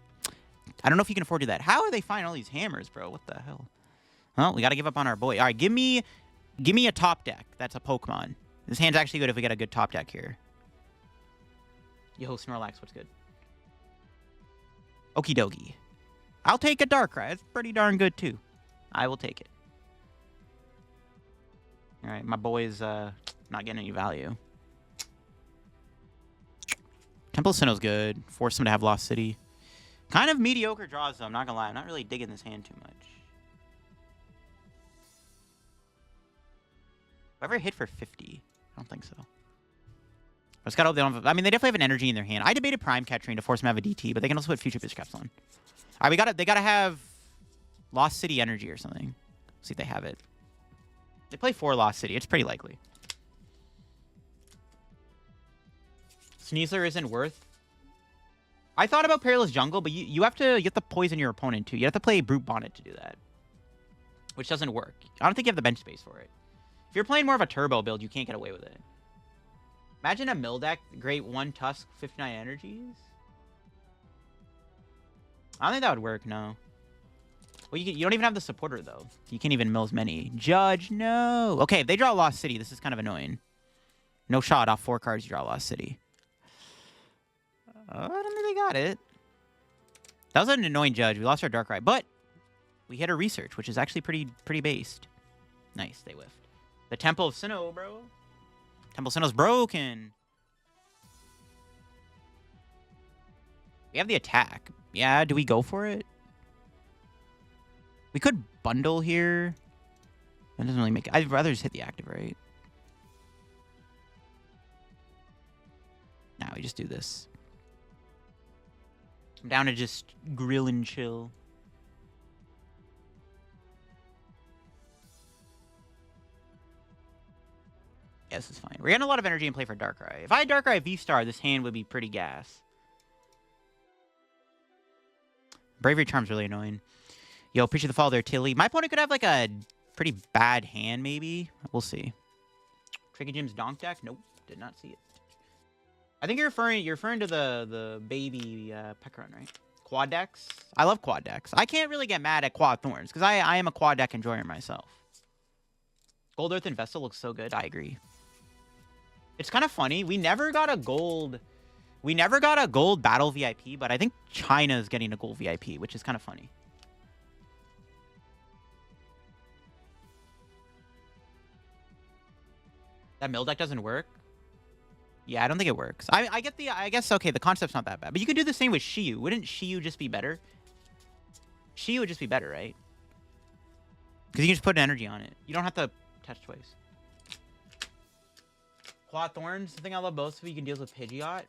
I don't know if you can afford to do that. How are they finding all these hammers, bro? What the hell? Well, we got to give up on our boy. All right, give me a top deck. That's a Pokemon. This hand's actually good if we get a good top deck here. Yo, Snorlax, what's good? Okidogi. I'll take a Darkrai. It's pretty darn good, too. I will take it. All right, my boy's not getting any value. Temple of Sinnoh's good. Force him to have Lost City. Kind of mediocre draws, though. I'm not going to lie. I'm not really digging this hand too much. Have I ever hit for 50? I don't think so. I just got hope they don't have, I mean, they definitely have an energy in their hand. I debated Prime Catcher to force them to have a DT, but they can also put Future Pitch Caps on. All right, they got to have Lost City energy or something. See if they have it. They play 4 Lost City. It's pretty likely. Sneasler isn't worth. I thought about Perilous Jungle, but you have to poison your opponent too. You have to play Brute Bonnet to do that, which doesn't work. I don't think you have the bench space for it. If you're playing more of a turbo build, you can't get away with it. Imagine a mill deck, Great 1 Tusk, 59 energies. I don't think that would work, no. Well, you don't even have the supporter, though. You can't even mill as many. Judge, no. Okay, if they draw Lost City, this is kind of annoying. No shot off 4 cards, you draw Lost City. I don't think they got it. That was an annoying judge. We lost our Darkrai, but we hit our research, which is actually pretty based. Nice, they whiffed. The Temple of Sinnoh, bro. Temple of Sinnoh's broken. We have the attack. Yeah, do we go for it? We could bundle here. That doesn't really make it. I'd rather just hit the active, right? Now we just do this. I'm down to just grill and chill. Yeah, this is fine. We're getting a lot of energy in play for Darkrai. If I had Darkrai VSTAR, this hand would be pretty gas. Bravery Charm's really annoying. Yo, appreciate the follow there, Tilly. My opponent could have like a pretty bad hand, maybe. We'll see. Tricky Jim's Donk deck? Nope, did not see it. I think you're referring to the baby Pecharunt, right? Quad decks? I love quad decks. I can't really get mad at quad Thorns, because I am a quad deck enjoyer myself. Gold Earthen Vessel looks so good. I agree. It's kind of funny. We never got a gold battle VIP, but I think China's getting a gold VIP, which is kind of funny. That mill deck doesn't work? Yeah, I don't think it works. I guess, okay, the concept's not that bad. But you could do the same with Shiyu. Wouldn't Shiyu just be better? Shiyu would just be better, right? Because you can just put an energy on it. You don't have to touch twice. Quad Thorns, the thing I love most of, you can deal with Pidgeot.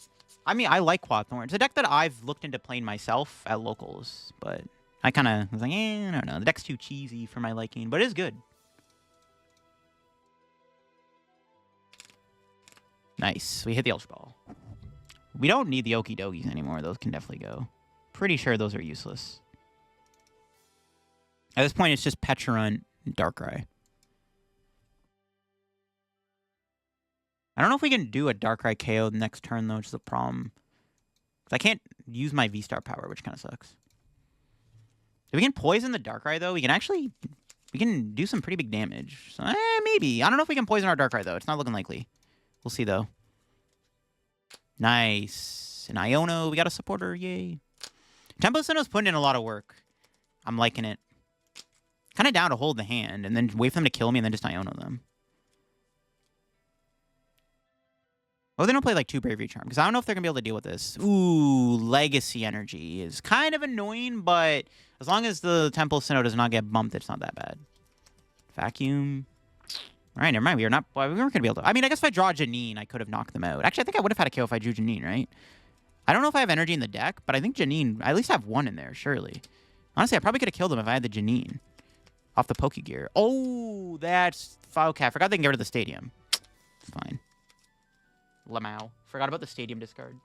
I mean, I like Quad Thorns. It's a deck that I've looked into playing myself at locals, but I kind of was like, I don't know. The deck's too cheesy for my liking, but it is good. Nice. We hit the Ultra Ball. We don't need the Okidogis anymore. Those can definitely go. Pretty sure those are useless. At this point, it's just Pecharunt and Darkrai. I don't know if we can do a Darkrai KO the next turn, though, which is a problem. I can't use my V-Star power, which kind of sucks. If we can poison the Darkrai, though, we can do some pretty big damage. So, maybe. I don't know if we can poison our Darkrai, though. It's not looking likely. We'll see, though. Nice. And Iono, we got a supporter. Yay. Temple of Sinnoh's putting in a lot of work. I'm liking it. Kind of down to hold the hand and then wait for them to kill me and then just Iono them. Oh, they don't play like 2 Bravery Charm because I don't know if they're going to be able to deal with this. Ooh, Legacy Energy is kind of annoying, but as long as the Temple of Sinnoh does not get bumped, it's not that bad. Vacuum. All right, never mind. We weren't going to be able to. I mean, I guess if I draw Janine, I could have knocked them out. Actually, I think I would have had a KO if I drew Janine, right? I don't know if I have energy in the deck, but I think Janine, I at least have 1 in there, surely. Honestly, I probably could have killed him if I had the Janine off the Pokégear. Oh, that's... Okay, I forgot they can get rid of the stadium. It's fine. Lamau. Forgot about the stadium discard.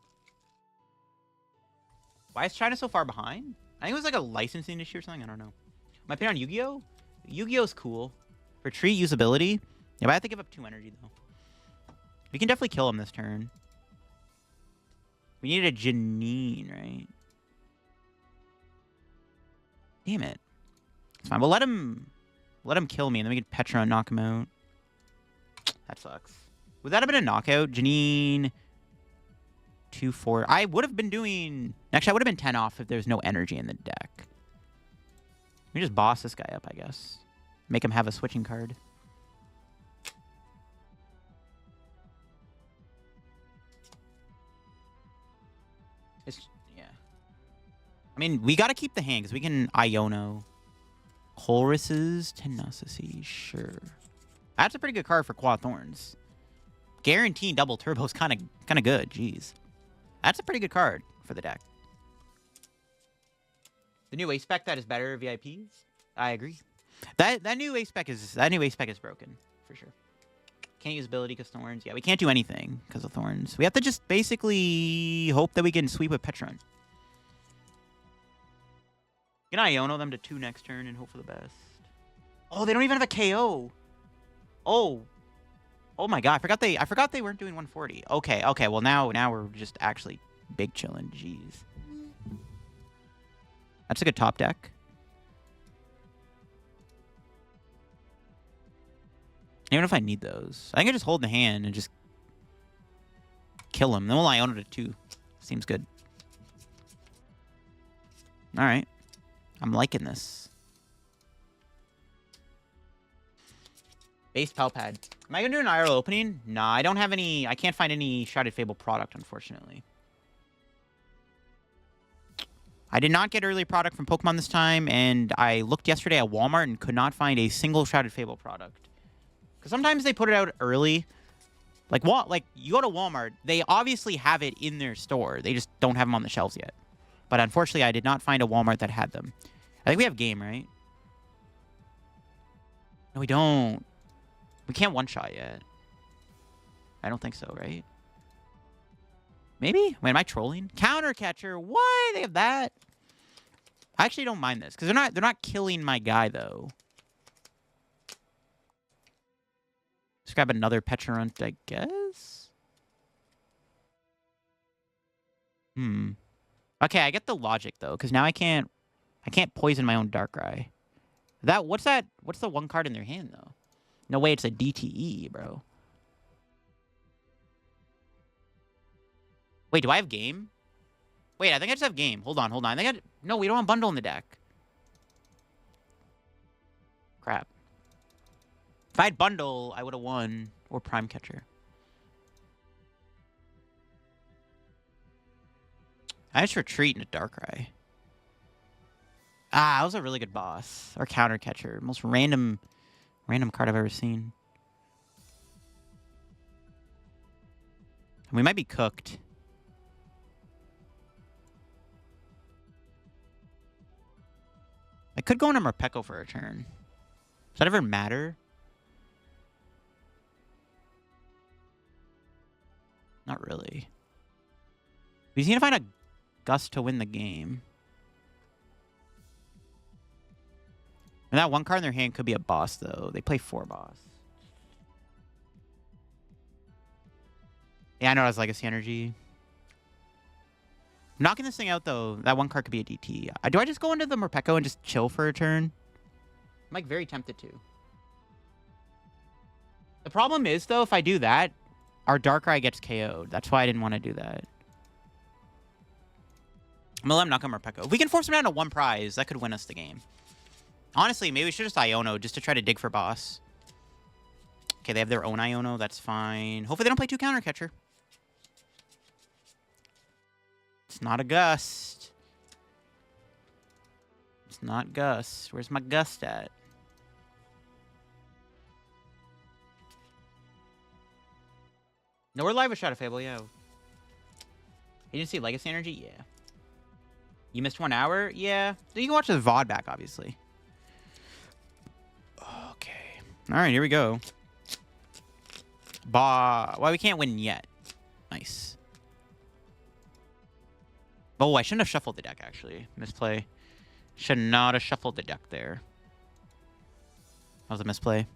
Why is China so far behind? I think it was like a licensing issue or something. I don't know. My opinion on Yu-Gi-Oh? Yu-Gi-Oh's cool. For tree usability. Yeah, but I have to give up 2 energy, though. We can definitely kill him this turn. We needed a Janine, right? Damn it. It's fine. We'll let him kill me, and then we can Pecharunt knock him out. That sucks. Would that have been a knockout? Janine... 2-4. I would have been doing... Actually, I would have been 10 off if there's no energy in the deck. Let me just boss this guy up, I guess. Make him have a switching card. Yeah. I mean, we got to keep the hand because we can Iono. Chorus's Tenacity, sure. That's a pretty good card for Quad Thorns. Guaranteeing double turbo is kind of good. Jeez. That's a pretty good card for the deck. The new ace spec that is better VIPs? I agree. That new ace spec is broken for sure. Can't use ability because Thorns. Yeah, we can't do anything because of Thorns. We have to just basically hope that we can sweep with Pecharunt. Can Iono them to 2 next turn and hope for the best. Oh, they don't even have a KO. Oh. Oh my god, I forgot they weren't doing 140. Okay, well now we're just actually big chillin'. Jeez. That's a good top deck. Even if I need those. I can just hold the hand and just kill him. Then we'll Iono to 2. Seems good. All right. I'm liking this. Base Pal Pad. Am I going to do an IRL opening? Nah, I don't have any... I can't find any Shrouded Fable product, unfortunately. I did not get early product from Pokemon this time, and I looked yesterday at Walmart and could not find a single Shrouded Fable product. Because sometimes they put it out early. Like you go to Walmart, they obviously have it in their store. They just don't have them on the shelves yet. But unfortunately, I did not find a Walmart that had them. I think we have game, right? No, we don't. We can't one-shot yet. I don't think so, right? Maybe? Wait, am I trolling? Counter Catcher. Why? They have that? I actually don't mind this because they're not killing my guy though. Let's grab another Pecharunt, I guess. Okay, I get the logic though, because now I can't poison my own Darkrai. What's that? What's the one card in their hand though? No way, it's a DTE, bro. Wait, do I have game? Wait, I think I just have game. Hold on. No, we don't have bundle in the deck. Crap. If I had bundle, I would have won. Or Prime Catcher. I just retreat into Darkrai. Ah, that was a really good boss. Or Counter Catcher. Most random card I've ever seen. We might be cooked. I could go into Morpeko for a turn. Does that ever matter? Not really. We just need to find a Gust to win the game. And that one card in their hand could be a boss, though. They play 4 boss. Yeah, I know it has Legacy Energy. Knocking this thing out, though, that one card could be a DT. Do I just go into the Morpeko and just chill for a turn? I'm, like, very tempted to. The problem is, though, if I do that, our Darkrai gets KO'd. That's why I didn't want to do that. I'm going to let him knock on Morpeko. If we can force him down to 1 prize, that could win us the game. Honestly, maybe we should just Iono just to try to dig for boss. Okay, they have their own Iono. That's fine. Hopefully they don't play 2 Counter Catcher. It's not a Gust. It's not Gust. Where's my Gust at? No, we're live with Shrouded Fable, yeah. You didn't see Legacy Energy? Yeah. You missed 1 hour? Yeah. You can watch the VOD back, obviously. Okay. Alright, here we go. Well, we can't win yet. Nice. Oh, I shouldn't have shuffled the deck, actually. Misplay. Should not have shuffled the deck there. That was a misplay.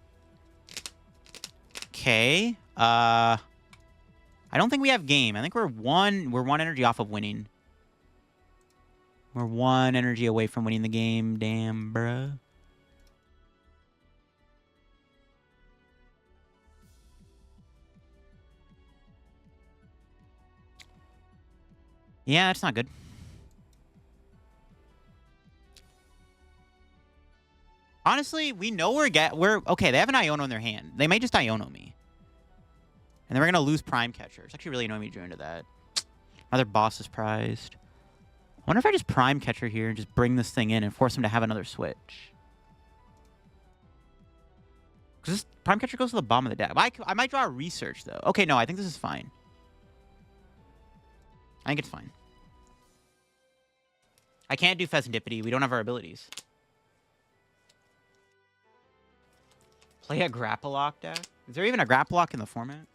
Okay. I don't think we have game. I think we're one energy off of winning. We're 1 energy away from winning the game. Damn, bruh. Yeah, that's not good. Honestly, we know we're okay. They have an Iono in their hand. They may just Iono me, and then we're gonna lose Prime Catcher. It's actually really annoying me to join into that. Another boss is prized. I wonder if I just Prime Catcher here and just bring this thing in and force him to have another switch. Because this Prime Catcher goes to the bottom of the deck. I might draw a Research though. Okay, no, I think this is fine. I think it's fine. I can't do Fezandipiti. We don't have our abilities. Play a Grapplock deck? Is there even a Grapplock in the format?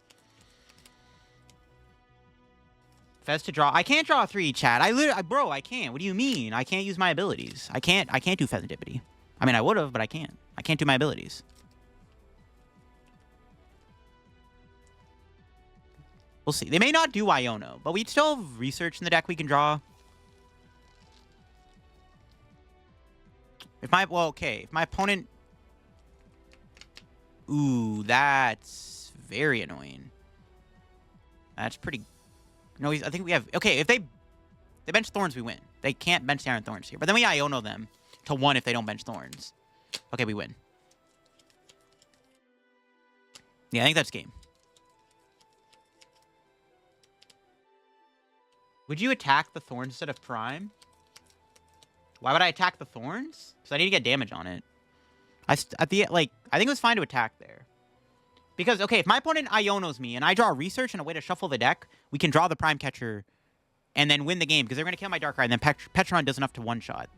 Fez to draw. I can't draw 3, chat. Bro, I can't. What do you mean? I can't use my abilities. I can't do Fezandipiti. I mean, I would have, but I can't. I can't do my abilities. We'll see. They may not do Iono, but we still have Research in the deck we can draw. If my opponent... Ooh, that's very annoying. That's pretty... No, I think we have... Okay, if they They bench Thorns, we win. They can't bench Iron Thorns here. But then we Iono them to 1 if they don't bench Thorns. Okay, we win. Yeah, I think that's game. Would you attack the Thorns instead of Prime? Why would I attack the Thorns? Because I need to get damage on it. I think it was fine to attack there. Because, okay, if my opponent Ionos me and I draw a research and a way to shuffle the deck, we can draw the Prime Catcher and then win the game because they're going to kill my Darkrai and then Pecharunt does enough to one-shot.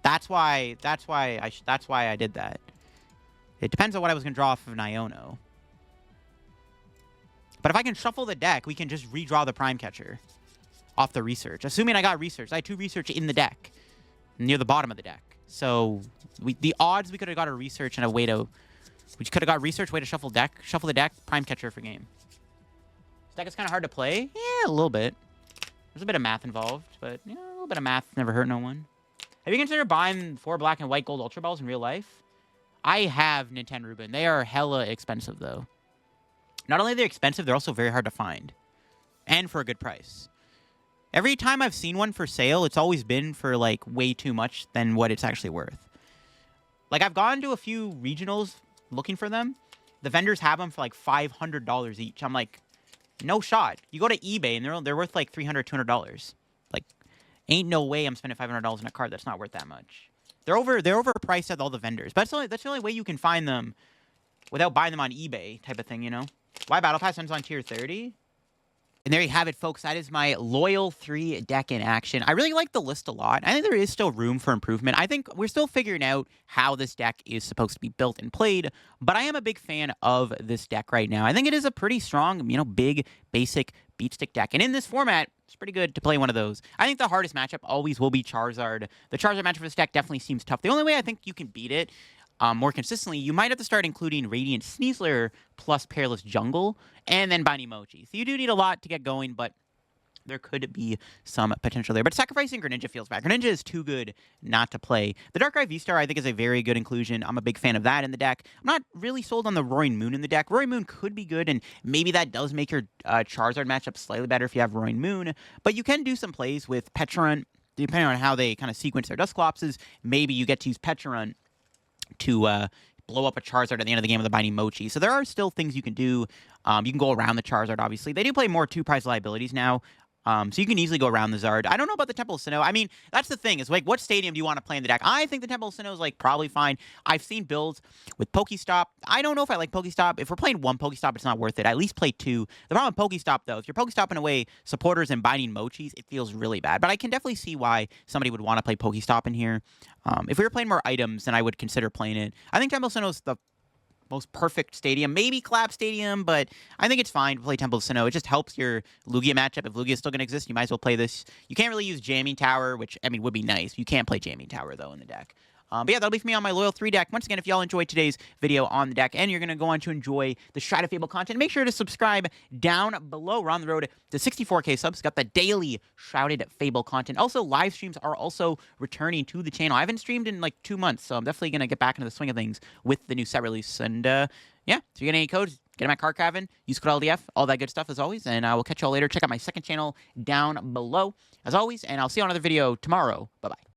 That's why I did that. It depends on what I was going to draw off of an Iono. But if I can shuffle the deck, we can just redraw the Prime Catcher off the research. Assuming I got research. I had 2 research in the deck, near the bottom of the deck. So the odds we could have got a research and a way to... We could have got research, way to shuffle the deck, Prime Catcher for game. This deck is kind of hard to play. Yeah, a little bit. There's a bit of math involved, but a little bit of math never hurt no one. Have you considered buying 4 black and white gold Ultra Balls in real life? I have Nintendo Ruben. They are hella expensive, though. Not only are they expensive, they're also very hard to find. And for a good price. Every time I've seen one for sale, it's always been for, like, way too much than what it's actually worth. Like, I've gone to a few regionals looking for them. The vendors have them for, like, $500 each. I'm like, no shot. You go to eBay, and they're worth, like, $300, $200. Like, ain't no way I'm spending $500 on a card that's not worth that much. They're overpriced at all the vendors. But that's the only way you can find them without buying them on eBay type of thing, you know? Why Battle Pass ends on tier 30? And there you have it, folks. That is my loyal 3 deck in action. I really like the list a lot. I think there is still room for improvement. I think we're still figuring out how this deck is supposed to be built and played, but I am a big fan of this deck right now. I think it is a pretty strong, big, basic beat stick deck. And in this format, it's pretty good to play one of those. I think the hardest matchup always will be Charizard. The Charizard matchup for this deck definitely seems tough. The only way I think you can beat it more consistently, you might have to start including Radiant Sneasler plus Peerless Jungle, and then Binding Mochi. So you do need a lot to get going, but there could be some potential there. But sacrificing Greninja feels bad. Greninja is too good not to play. The Darkrai VSTAR, I think, is a very good inclusion. I'm a big fan of that in the deck. I'm not really sold on the Roaring Moon in the deck. Roaring Moon could be good, and maybe that does make your Charizard matchup slightly better if you have Roaring Moon. But you can do some plays with Pecharunt, depending on how they kind of sequence their Dusclopses. Maybe you get to use Pecharunt to blow up a Charizard at the end of the game with a Binding Mochi. So there are still things you can do. You can go around the Charizard, obviously. They do play more 2-prize liabilities now, so you can easily go around the Zard. I don't know about the Temple of Sinnoh. I mean, that's the thing. Is like, what stadium do you want to play in the deck? I think the Temple of Sinnoh is, like, probably fine. I've seen builds with Pokestop. I don't know if I like Pokestop. If we're playing 1 Pokestop, it's not worth it. I at least play 2. The problem with Pokestop, though, if you're Pokestopping away supporters and Binding Mochis, it feels really bad. But I can definitely see why somebody would want to play Pokestop in here. If we were playing more items, then I would consider playing it. I think Temple of Sinnoh is the most perfect stadium. Maybe Collab Stadium, but I think it's fine to play Temple of Sinnoh. It just helps your Lugia matchup. If Lugia is still going to exist, you might as well play this. You can't really use Jamming Tower, which, I mean, would be nice. You can't play Jamming Tower, though, in the deck. But yeah, that'll be for me on my loyal 3 deck. Once again, if y'all enjoyed today's video on the deck and you're going to go on to enjoy the Shrouded Fable content, make sure to subscribe down below. We're on the road to 64K subs. Got the daily Shrouded Fable content. Also, live streams are also returning to the channel. I haven't streamed in like 2 months, so I'm definitely going to get back into the swing of things with the new set release. And yeah, so you get any codes, get them at Card Cavern, use code LDF, all that good stuff as always. And I will catch y'all later. Check out my second channel down below as always, and I'll see you on another video tomorrow. Bye-bye.